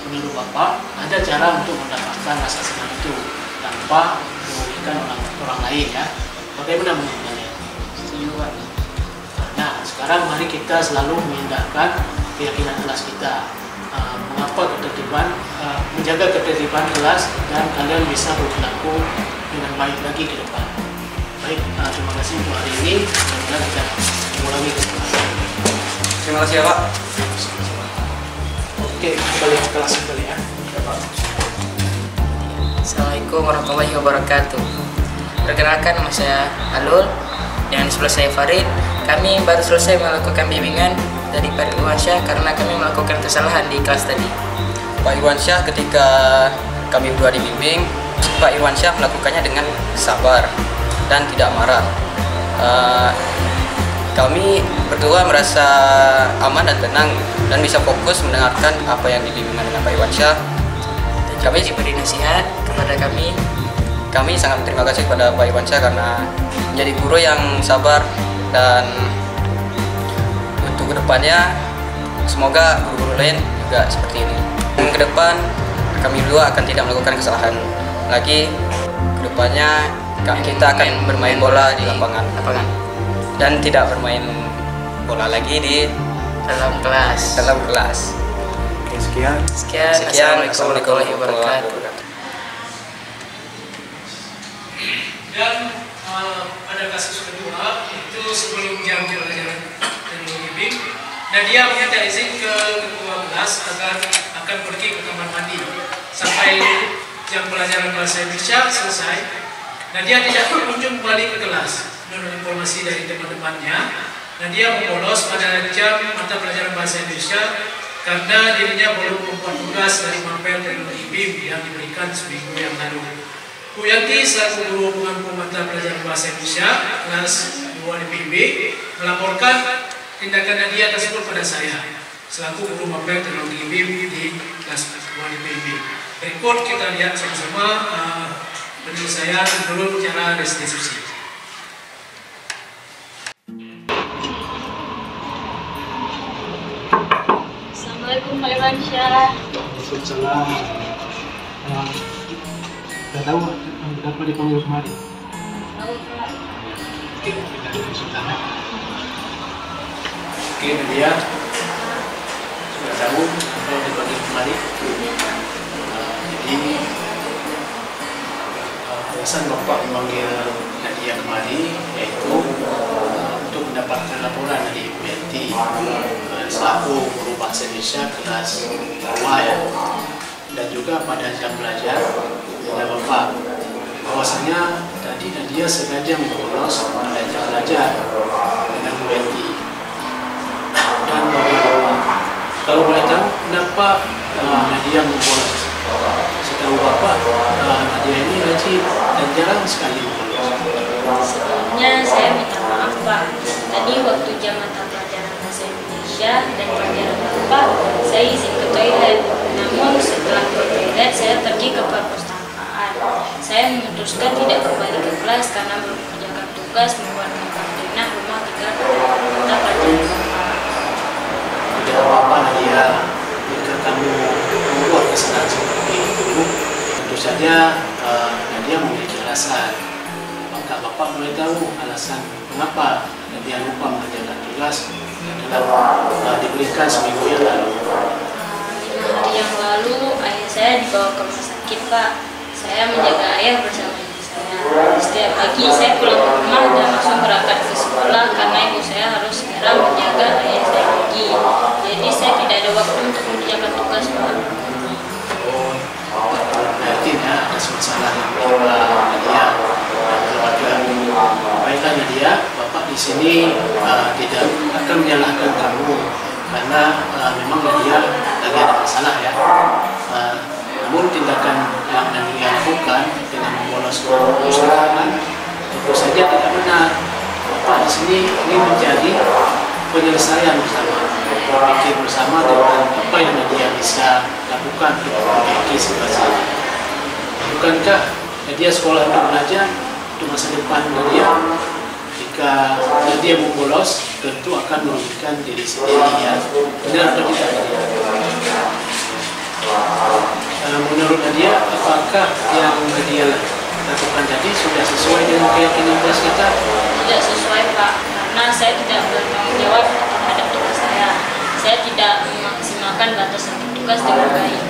Menurut Bapak, ada cara untuk mendapatkan rasa senang itu tanpa merugikan orang lain ya. Bagaimana menurut kalian? Setuju, Pak. Nah, sekarang mari kita selalu mengindahkan keyakinan kelas kita. Mengapa ketertiban, menjaga ketertiban kelas dan kalian bisa berperilaku dengan baik lagi ke depan. Baik, terima kasih untuk hari ini. Mudah-mudahan kita mengulangi kesempatan. Terima kasih ya Pak. Oke, kembali ke kelas kembali ya. Assalamualaikum warahmatullahi wabarakatuh. Perkenalkan, nama saya Alul dan sebelah saya Farid. Kami baru selesai melakukan bimbingan dari Pak Irwansyah karena kami melakukan kesalahan di kelas tadi. Pak Irwansyah, ketika kami berdua dibimbing, Pak Irwansyah melakukannya dengan sabar dan tidak marah. Kami berdua merasa aman dan tenang dan bisa fokus mendengarkan apa yang dibimbingkan dengan Pak Irwansyah. Kami diberi nasihat kepada kami. Kami sangat berterima kasih kepada Pak Irwansyah karena menjadi guru yang sabar, dan untuk kedepannya semoga guru-guru lain juga seperti ini. Dan ke depan kami berdua akan tidak melakukan kesalahan lagi. Kedepannya kita akan bermain bola di lapangan dan tidak bermain bola lagi di dalam kelas. Oke, sekian. Assalamualaikum warahmatullahi wabarakatuh. Dan pada kasus kedua itu sebelum jam pelajaran teknologi BIM, Nadia meminta izin ke ketua kelas agar akan pergi ke kamar mandi sampai jam pelajaran bahasa Indonesia selesai. Nadia tidak berkunjung kembali ke kelas. Menurut informasi dari teman-temannya, Nadia membolos pada jam mata pelajaran bahasa Indonesia karena dirinya belum membuat tugas dari mapel teknologi BIM yang diberikan seminggu yang lalu. Bu Yanti selaku guru pengampu mata pelajaran bahasa Indonesia kelas 2 IPB melaporkan tindakan Nadia tersebut pada saya selaku guru mapel teknologi BIM di kelas 2 IPB. Berikut kita lihat sama-sama penyelesaian menurut cara restitusi. Assalamualaikum Pak Irwansyah. Waalaikumsalam. Sudah tahu kenapa dipanggil kemari? Tahu Pak. Oke, kita duduk sebentar. Oke, Nadia sudah tahu kenapa dipanggil kemari? Jadi alasan Bapak memanggil Nadia kemari yaitu untuk mendapatkan laporan dari Bu Yanti selaku guru bahasa Indonesia kelas 2 ya, dan juga pada jam belajar oleh Bapak bahwasanya tadi Nadia sengaja membolos pada jam belajar dengan Bu Yanti dan Bapak. Kalau boleh tahu kenapa Nadia membolos? Setahu Bapak Nadia ini rajin dan jarang sekali membolos. Sebelumnya saya minta maaf Pak. Tadi waktu jam mata pelajaran bahasa Indonesia dan pelajaran Bapak, saya izin ke toilet. Namun setelah ke toilet, saya pergi ke perpustakaan. Saya memutuskan tidak kembali ke kelas karena belum mengerjakan tugas membuatkan karantina rumah tinggal mata pelajaran Bapak. Tidak apa-apa Nadia, jika kamu membuat kesalahan seperti itu, tentu saja Nadia memiliki alasan. Maka Bapak boleh tahu alasan mengapa Nadia lupa mengerjakan tugas dalam diberikan seminggu yang lalu. 5 hari yang lalu ayah saya dibawa ke rumah sakit Pak. Saya menjaga ayah bersama ibu saya. Setiap pagi saya pulang ke rumah dan langsung berangkat ke sekolah karena ibu saya harus segera menjaga ayah saya pergi. Jadi saya tidak ada waktu untuk mengerjakan tugas Pak. Berarti ada masalah yang menimpa Nadia dan keluarga. Baiklah Nadia, Bapak di sini tidak akan menyalahkan kamu karena memang Nadia lagi ada masalah ya. Namun tindakan yang Nadia lakukan dengan membolos ke perpustakaan tentu saja tidak benar. Bapak di sini ingin menjadi penyelesaian bersama, berpikir bersama tentang apa yang Nadia bisa lakukan untuk memperbaiki situasi. Bukankah Nadia sekolah untuk belajar untuk masa depan Nadia? jika dia mau bolos tentu akan merugikan diri sendiri ya. Benar atau tidak? Menurut Nadia, apakah yang Nadia lakukan tadi sudah sesuai dengan keyakinan kelas kita? Tidak sesuai Pak, karena saya tidak bertanggung jawab terhadap tugas saya. Saya tidak memaksimalkan batasan tugas dengan baik.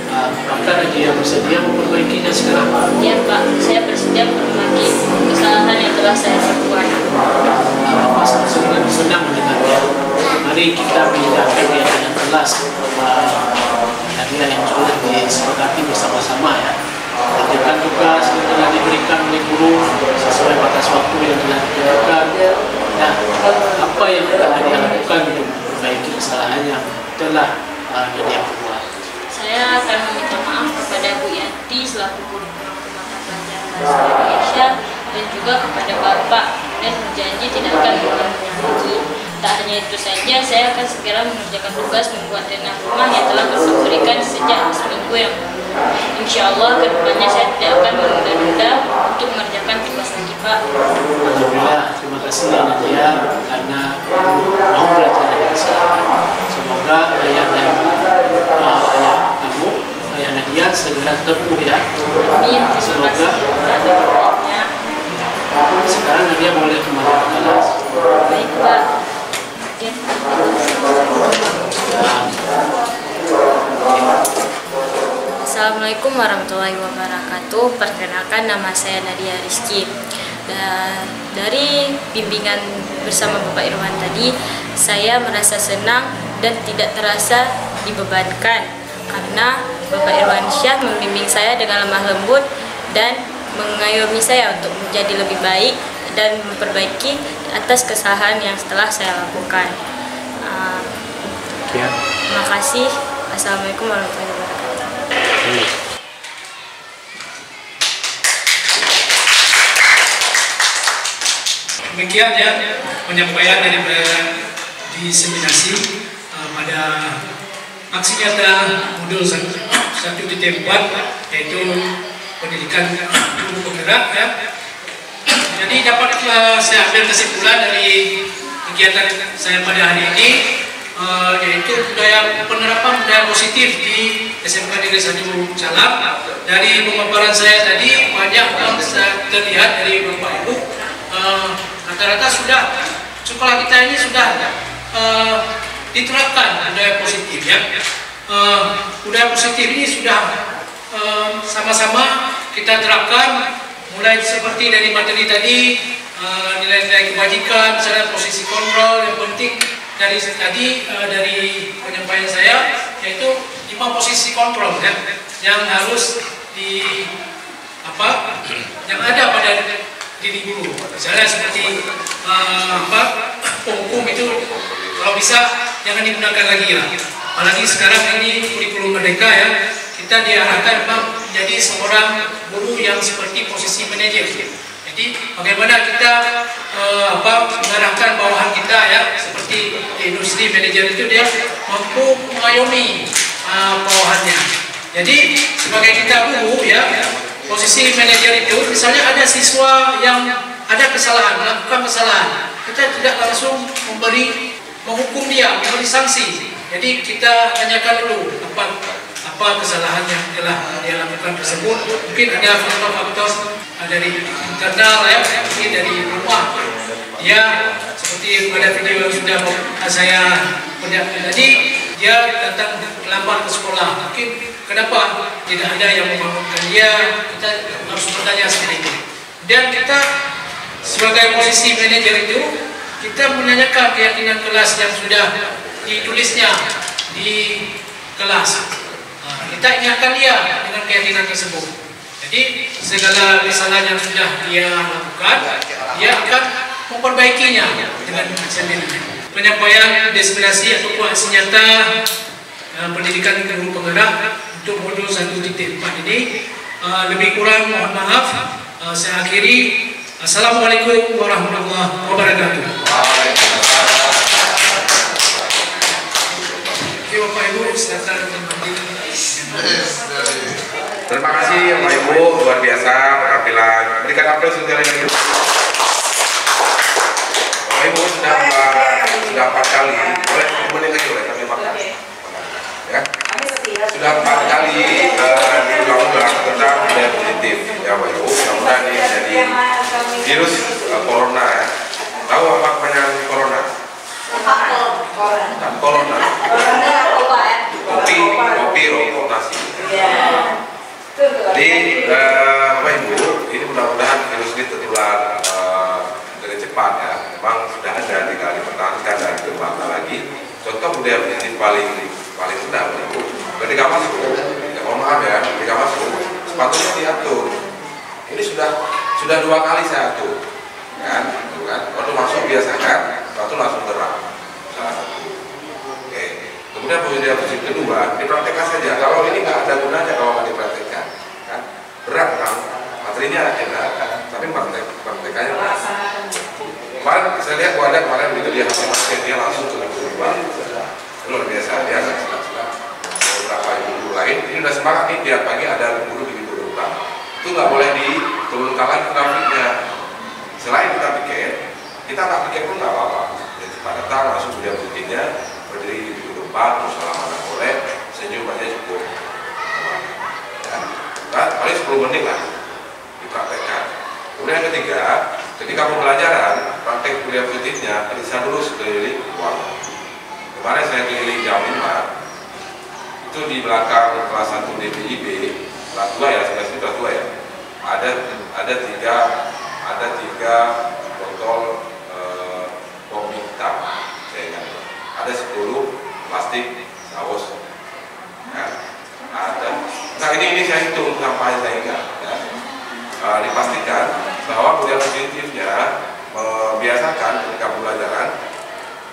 Apakah Nadia bersedia memperbaikinya sekarang? Iya Pak, saya bersedia memperbaiki kesalahan yang telah saya lakukan. Bapak senang mendengarnya. Mari kita pindahkan dia dengan kelas Nadia yang sudah disepakati bersama-sama ya. Kerjakan tugas yang telah diberikan oleh guru sesuai batas waktu yang telah ditentukan. Nah, apa yang telah Nadia lakukan untuk memperbaiki kesalahan yang telah Nadia buat? Saya akan meminta maaf kepada Bu Yanti selaku guru mata pelajaran bahasa Indonesia dan juga kepada Bapak, dan berjanji tidak akan mengulanginya lagi. Tak hanya itu saja, saya akan segera mengerjakan tugas membuat denah rumah yang telah Bapak berikan sejak seminggu yang lalu. Insya Allah kedepannya saya tidak akan menunda-nunda untuk mengerjakan tugas lagi Pak. Alhamdulillah, terima kasih ya Nadia karena mau belajar dari kesalahan. Semoga ayah kamu, ayah Nadia segera teguh ya. Amin. Terima kasih. Sekarang Nadia boleh kembali ke kelas. Baik Pak. Assalamualaikum warahmatullahi wabarakatuh. Perkenalkan, nama saya Nadia Rizky. Dari bimbingan bersama Bapak Irwan tadi, saya merasa senang dan tidak terasa dibebankan karena Bapak Irwan Syah membimbing saya dengan lemah lembut dan mengayomi saya untuk menjadi lebih baik dan memperbaiki atas kesalahan yang telah saya lakukan. Terima kasih. Assalamualaikum warahmatullahi wabarakatuh. Demikian ya penyampaian dari diseminasi pada aksi nyata modul 1.4 yaitu pendidikan guru penggerak ya. Jadi dapat saya ambil kesimpulan dari kegiatan saya pada hari ini yaitu penerapan budaya positif di SMK Negeri 1 Calap. Dari pemaparan saya tadi banyak yang terlihat dari Bapak Ibu, rata-rata sudah sekolah kita ini sudah diterapkan budaya positif ya. Budaya positif ini sudah sama-sama kita terapkan, mulai seperti dari materi tadi, nilai-nilai kebajikan, misalnya posisi kontrol yang penting dari tadi dari penyampaian saya, yaitu 5 posisi kontrol ya, yang harus yang ada pada diri guru. Misalnya seperti hukum itu kalau bisa jangan digunakan lagi ya. Apalagi sekarang ini kurikulum merdeka ya, kita diarahkan memang menjadi seorang guru yang seperti posisi manajer. Jadi bagaimana kita mengarahkan bawahan kita ya, seperti di industri manajer itu dia mampu mengayomi bawahannya. Jadi sebagai kita guru ya, posisi manajer itu misalnya ada siswa yang ada kesalahan, melakukan kesalahan, kita tidak langsung menghukum dia, memberi sanksi. Jadi kita tanyakan dulu apa kesalahan yang telah dia lakukan tersebut. Mungkin ada faktor-faktor dari internal ya, mungkin dari rumah. Dia seperti pada video yang sudah saya perlihatkan tadi, dia datang terlambat ke sekolah. Mungkin kenapa tidak ada yang membangunkan dia? Kita harus bertanya seperti itu. Dan kita sebagai posisi manajer itu, kita menanyakan keyakinan kelas yang sudah ditulisnya di kelas. Kita ingatkan dia dengan keyakinan tersebut. Jadi segala kesalahan yang sudah dia lakukan, dia akan memperbaikinya dengan sendirinya. Penyampaian destinasi atau aksi nyata pendidikan guru penggerak untuk modul 1.4 ini lebih kurang mohon maaf. Saya akhiri. Assalamualaikum warahmatullahi wabarakatuh. Bapak Ibu, silakan kembali. Terima kasih Bapak Ibu, luar biasa penampilan. Berikan aplaus untuk yang sudah 4 kali, boleh 10 menit lagi boleh sambil makan. Ya. Sudah 4 kali diulang-ulang tentang budaya positif. Ya Bapak Ibu, mudah-mudahan ini jadi virus corona ya. Tahu apa kepanjangan corona? Corona. Kopi, rokok, nasi. Jadi Bapak Ibu, ini mudah-mudahan virus ini tertular dari cepat ya. Memang sudah ada, tinggal dipertahankan dan dikembangkan lagi. Contoh budaya positif paling rendah Bapak Ibu. Ketika masuk, ya mohon maaf ya, ketika masuk sepatunya diatur. Ini sudah 2 kali saya atur, kan? Waktu masuk biasakan, sepatu langsung gerak. Salah satu. Oke. Kemudian budaya positif kedua, dipraktekkan saja. Kalau ini nggak ada gunanya kalau nggak dipraktekkan, kan? Berat kan? Materinya enak, tapi praktekannya berat. Kemarin saya lihat wadah kemarin begitu dia hasil masker dia langsung ke luar. Luar biasa dia silap-silap. Beberapa ibu lain ini udah semangat nih tiap pagi ada guru di pintu gerbang. Itu nggak boleh diturunkan lagi trafiknya. Selain kita piket, kita nggak piket pun nggak apa-apa. Jadi cepat datang langsung budaya positifnya berdiri di pintu gerbang, salaman boleh, senyum aja cukup. Ya, paling 10 menit lah dipraktekkan. Kemudian yang ketiga, ketika pembelajaran praktek budaya positifnya periksa dulu sekeliling ruangan. Kemarin saya keliling jam 5, itu di belakang kelas 1 DPIB, kelas 2 ya, kelas 2 ya, ada tiga botol kopi hitam, saya ingat, ada 10 plastik saus, ya. Nah ini saya hitung sampai saya ingat, ya. Dipastikan bahwa budaya positifnya membiasakan ketika pembelajaran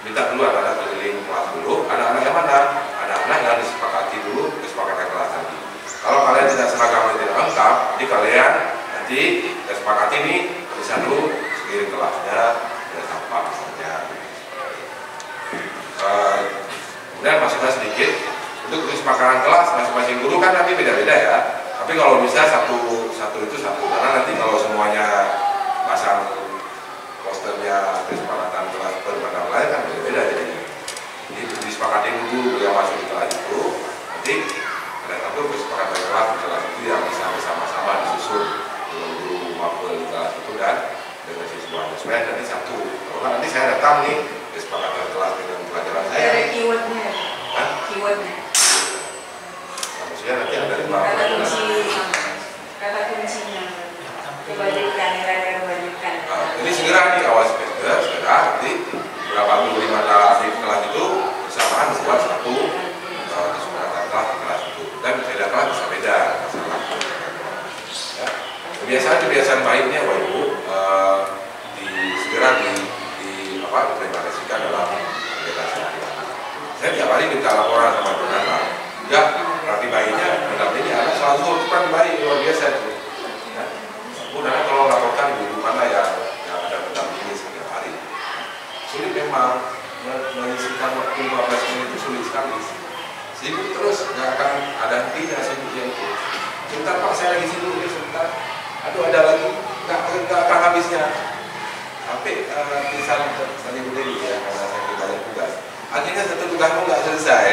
minta dulu anak-anak keliling kelas dulu, anak-anak yang mana? Anak-anak yang disepakati dulu kesepakatan kelas tadi. Kalau kalian tidak seragam dan tidak lengkap, jadi kalian nanti kesepakati ini bisa dulu sekeliling kelasnya dan sampah misalnya. Kemudian masukkan sedikit untuk kesepakatan kelas masing-masing guru kan nanti beda-beda ya. Tapi kalau bisa satu itu satu, karena nanti kalau semuanya pasang posternya kesepakatan kelas berbeda lain kan beda-beda jadinya. Jadi disepakati dulu yang masuk di kelas itu, nanti ada satu kesepakatan kelas di kelas itu yang bisa bersama-sama disusun dengan guru maupun di kelas itu dan dengan siswanya supaya nanti satu. Kalau nanti saya datang nih kesepakatan kelas dengan pelajaran saya. Ada keywordnya. Hah? Keywordnya. Maksudnya nanti ada 5 kata kuncinya. Coba dikanirkan wajibkan. Jadi segera nih awal semester, segera nanti berapa guru di mata di kelas itu bersamaan membuat satu kesepakatan kelas di kelas itu dan beda kelas bisa beda masalah. Ya. Kebiasaan baiknya Bapak Ibu segera diimplementasikan dalam kegiatan sehari-hari. Saya tiap hari minta laporan sama pengajar. Enggak, berarti bayinya mendampingi anak selalu cepat bayi luar biasa itu. Kemudian kalau laporkan ibu mana yang ada mendampingi setiap hari. Sulit memang menyisihkan waktu 15 menit itu sulit sekali. Sibuk terus, nggak akan ada hentinya sibuknya itu. Sebentar Pak, saya lagi sibuk ini sebentar. Aduh ada lagi, nggak akan habisnya. Sampai tulisan tadi berdiri ya, karena saya banyak tugas. Akhirnya satu tugasmu nggak selesai.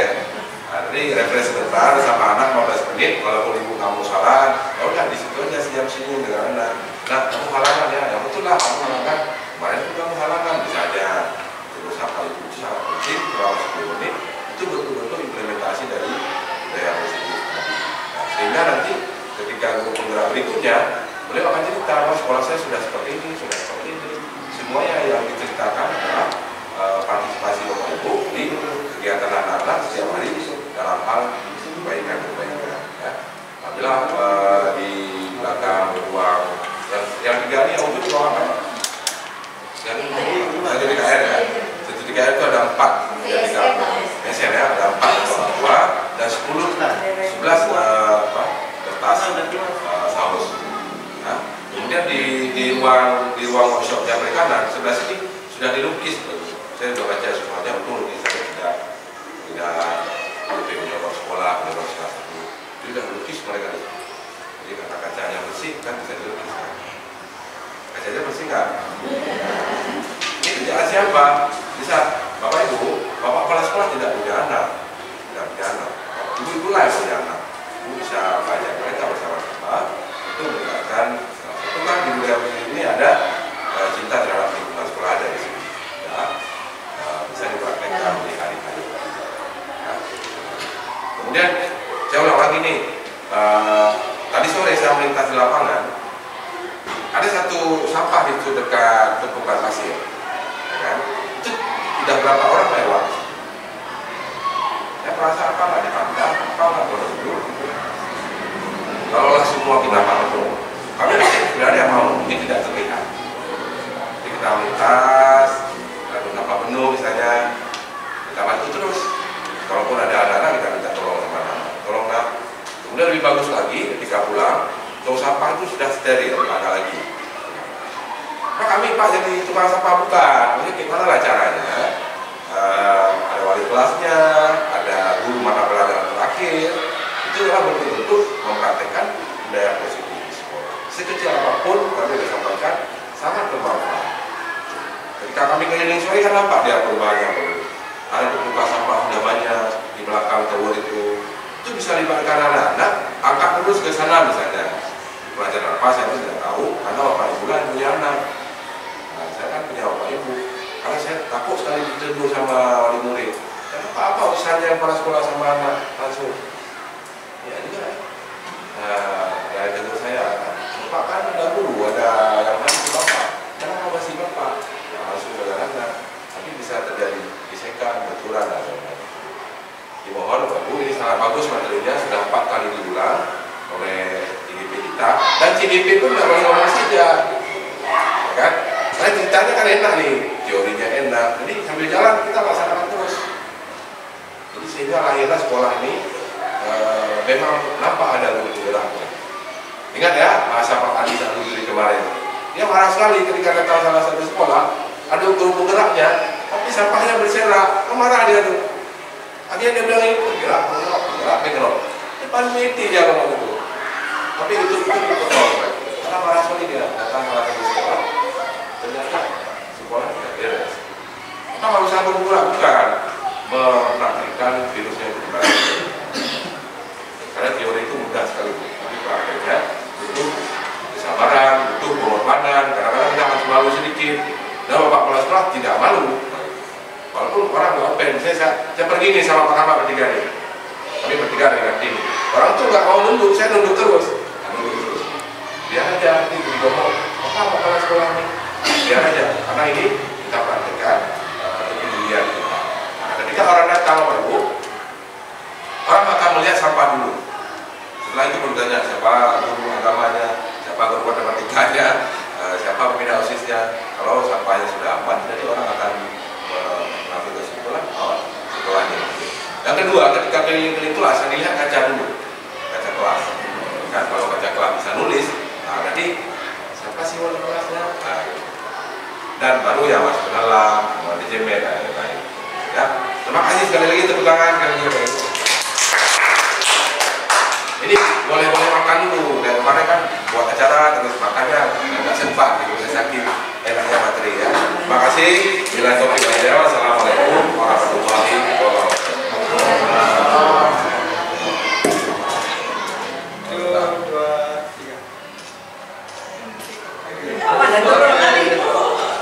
Jadi refresh sebentar sama anak 15 menit, walaupun ibu kamu salah, ya udah di situ aja sejam senyum dengan anak. Nah, kamu halangan ya, betul lah kamu halangan. Kemarin itu kamu halangan bisa aja. Terus apa ibu sangat penting, selama 10 menit itu betul-betul implementasi dari budaya positif. Nah, sehingga nanti ketika guru penggerak berikutnya, beliau akan cerita, bahwa sekolah saya sudah seperti ini, sudah seperti ini. Semuanya yang diceritakan adalah partisipasi Bapak Ibu di kegiatan anak-anak setiap hari dalam hal kebaikan-kebaikan. Ya. Apabila di belakang ruang yang tiga ini untuk ruang apa? Yang ada di KR ya. Di KR itu ada 4 yang di KR ya, ada 4 ruang tua dan 11 kertas saus. Nah, kemudian di ruang workshopnya perikanan sebelah sini sudah dilukis. Saya sudah baca semuanya, untuk lukisannya tidak lebih menyorot sekolah, menyorot kelas itu. Jadi sudah lukis mereka. Jadi karena kacanya bersih kan bisa dilukiskan. Kacanya bersih nggak? Ini kerjaan siapa? Bisa Bapak Ibu sekolah tidak punya anak, ibu-ibu lah yang punya anak, ibu bisa banyak mereka bersama-sama itu meningkatkan. Itu kan di budaya ini ada cinta terhadap lingkungan sekolah ada di sini, ya, bisa dipraktekkan di hari-hari. Ya. Kemudian saya ulang lagi nih, tadi sore saya melintas di lapangan, ada satu sampah itu dekat tumpukan pasir, ya kan? Itu sudah berapa orang lewat? Saya merasa apa nggak dipandang, apa nggak berdua. Kalaulah semua kita patuh, kami tidak ada yang mau, ini tidak terlihat. Jadi kita melintas, lalu kapal penuh misalnya, kita bantu terus. Kalaupun ada anak-anak kita minta tolong sama anak, tolong nak. Kemudian lebih bagus lagi ketika pulang, tong sampah itu sudah steril, tidak ada lagi. Pak kami Pak jadi tukang sampah bukan, jadi gimana lah caranya? Ada wali kelasnya, ada guru mata pelajaran terakhir, itu adalah bentuk-bentuk mempraktekkan budaya positif di sekolah. Sekecil apapun kami sudah sampaikan sangat bermanfaat. Ketika kami keliling sore kan nampak dia perubahannya dulu. Ada buka sampah sudah banyak di belakang tower itu bisa libatkan anak-anak, angkat terus ke sana misalnya. Pelajaran apa saya tidak tahu, karena bapak ibu kan punya anak. Nah, saya kan punya bapak ibu. Karena saya takut sekali ditegur sama wali murid. Kenapa apa urusannya kepala sekolah sama anak langsung? Ya juga. Ya tegur saya, bapak kan ada guru, ada yang masih bapak. Kenapa masih bapak? Ya, langsung dengan anak. Tapi bisa terjadi gesekan, benturan dan lain-lain. Dimohon Bapak Ibu, ini sangat bagus materinya, sudah 4 kali diulang oleh CDP kita. Dan CDP pun tidak boleh ngomong saja, ya kan? Karena ceritanya kan enak nih, teorinya enak. Jadi sambil jalan kita laksanakan terus. Jadi sehingga lahirlah sekolah ini memang nampak ada guru geraknya. Ingat ya, bahasa Pak Adi Saludri kemarin. Dia marah sekali ketika datang salah satu sekolah, ada guru geraknya, tapi sampahnya berserak, marah dia tuh. Akhirnya dia bilang itu gerak, itu paling meti dia ngomong itu. Tapi itu betul. Karena marah sekali dia datang salah satu sekolah. Ternyata sekolah tidak beres. Kita harus sabar pula bukan mempraktikkan virusnya itu kembali. Karena teori itu mudah sekali, tapi prakteknya butuh kesabaran, butuh pengorbanan. Kadang-kadang kita harus malu sedikit. Dan bapak kepala sekolah tidak malu. Walaupun orang nggak open, saya pergi nih sama Pak Kamal bertiga nih. Kami bertiga dengan tim. Orang tuh nggak mau nunduk, saya nunduk terus. Biar aja nanti ngomong, apa kepala sekolah nih? Biar aja, karena ini kita praktekkan kepedulian kita. Nah, ketika orang datang Bapak Ibu, orang akan melihat sampah dulu. Setelah itu bertanya siapa guru agamanya, siapa guru matematikanya, siapa pembina OSIS-nya. Kalau sampahnya sudah aman, jadi orang akan mengambil kesimpulan sekolahnya. Yang kedua, ketika keliling-keliling kelas, saya lihat kaca dulu, kaca kelas. Kan kalau kaca kelas bisa nulis, nah nanti siapa sih wali kelasnya? Nah, dan baru ya masuk ke dalam, dijemet dan lain-lain. Ya, terima kasih sekali lagi tepuk tangan kalian. Ini boleh-boleh makan dulu. Dan kemarin kan buat acara terus makannya nggak sempat, gitu saya sakit enaknya materi ya. Terima kasih. Bila topik aja. Wassalamualaikum warahmatullahi wabarakatuh.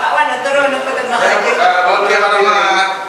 Pak Wan turun ke tengah.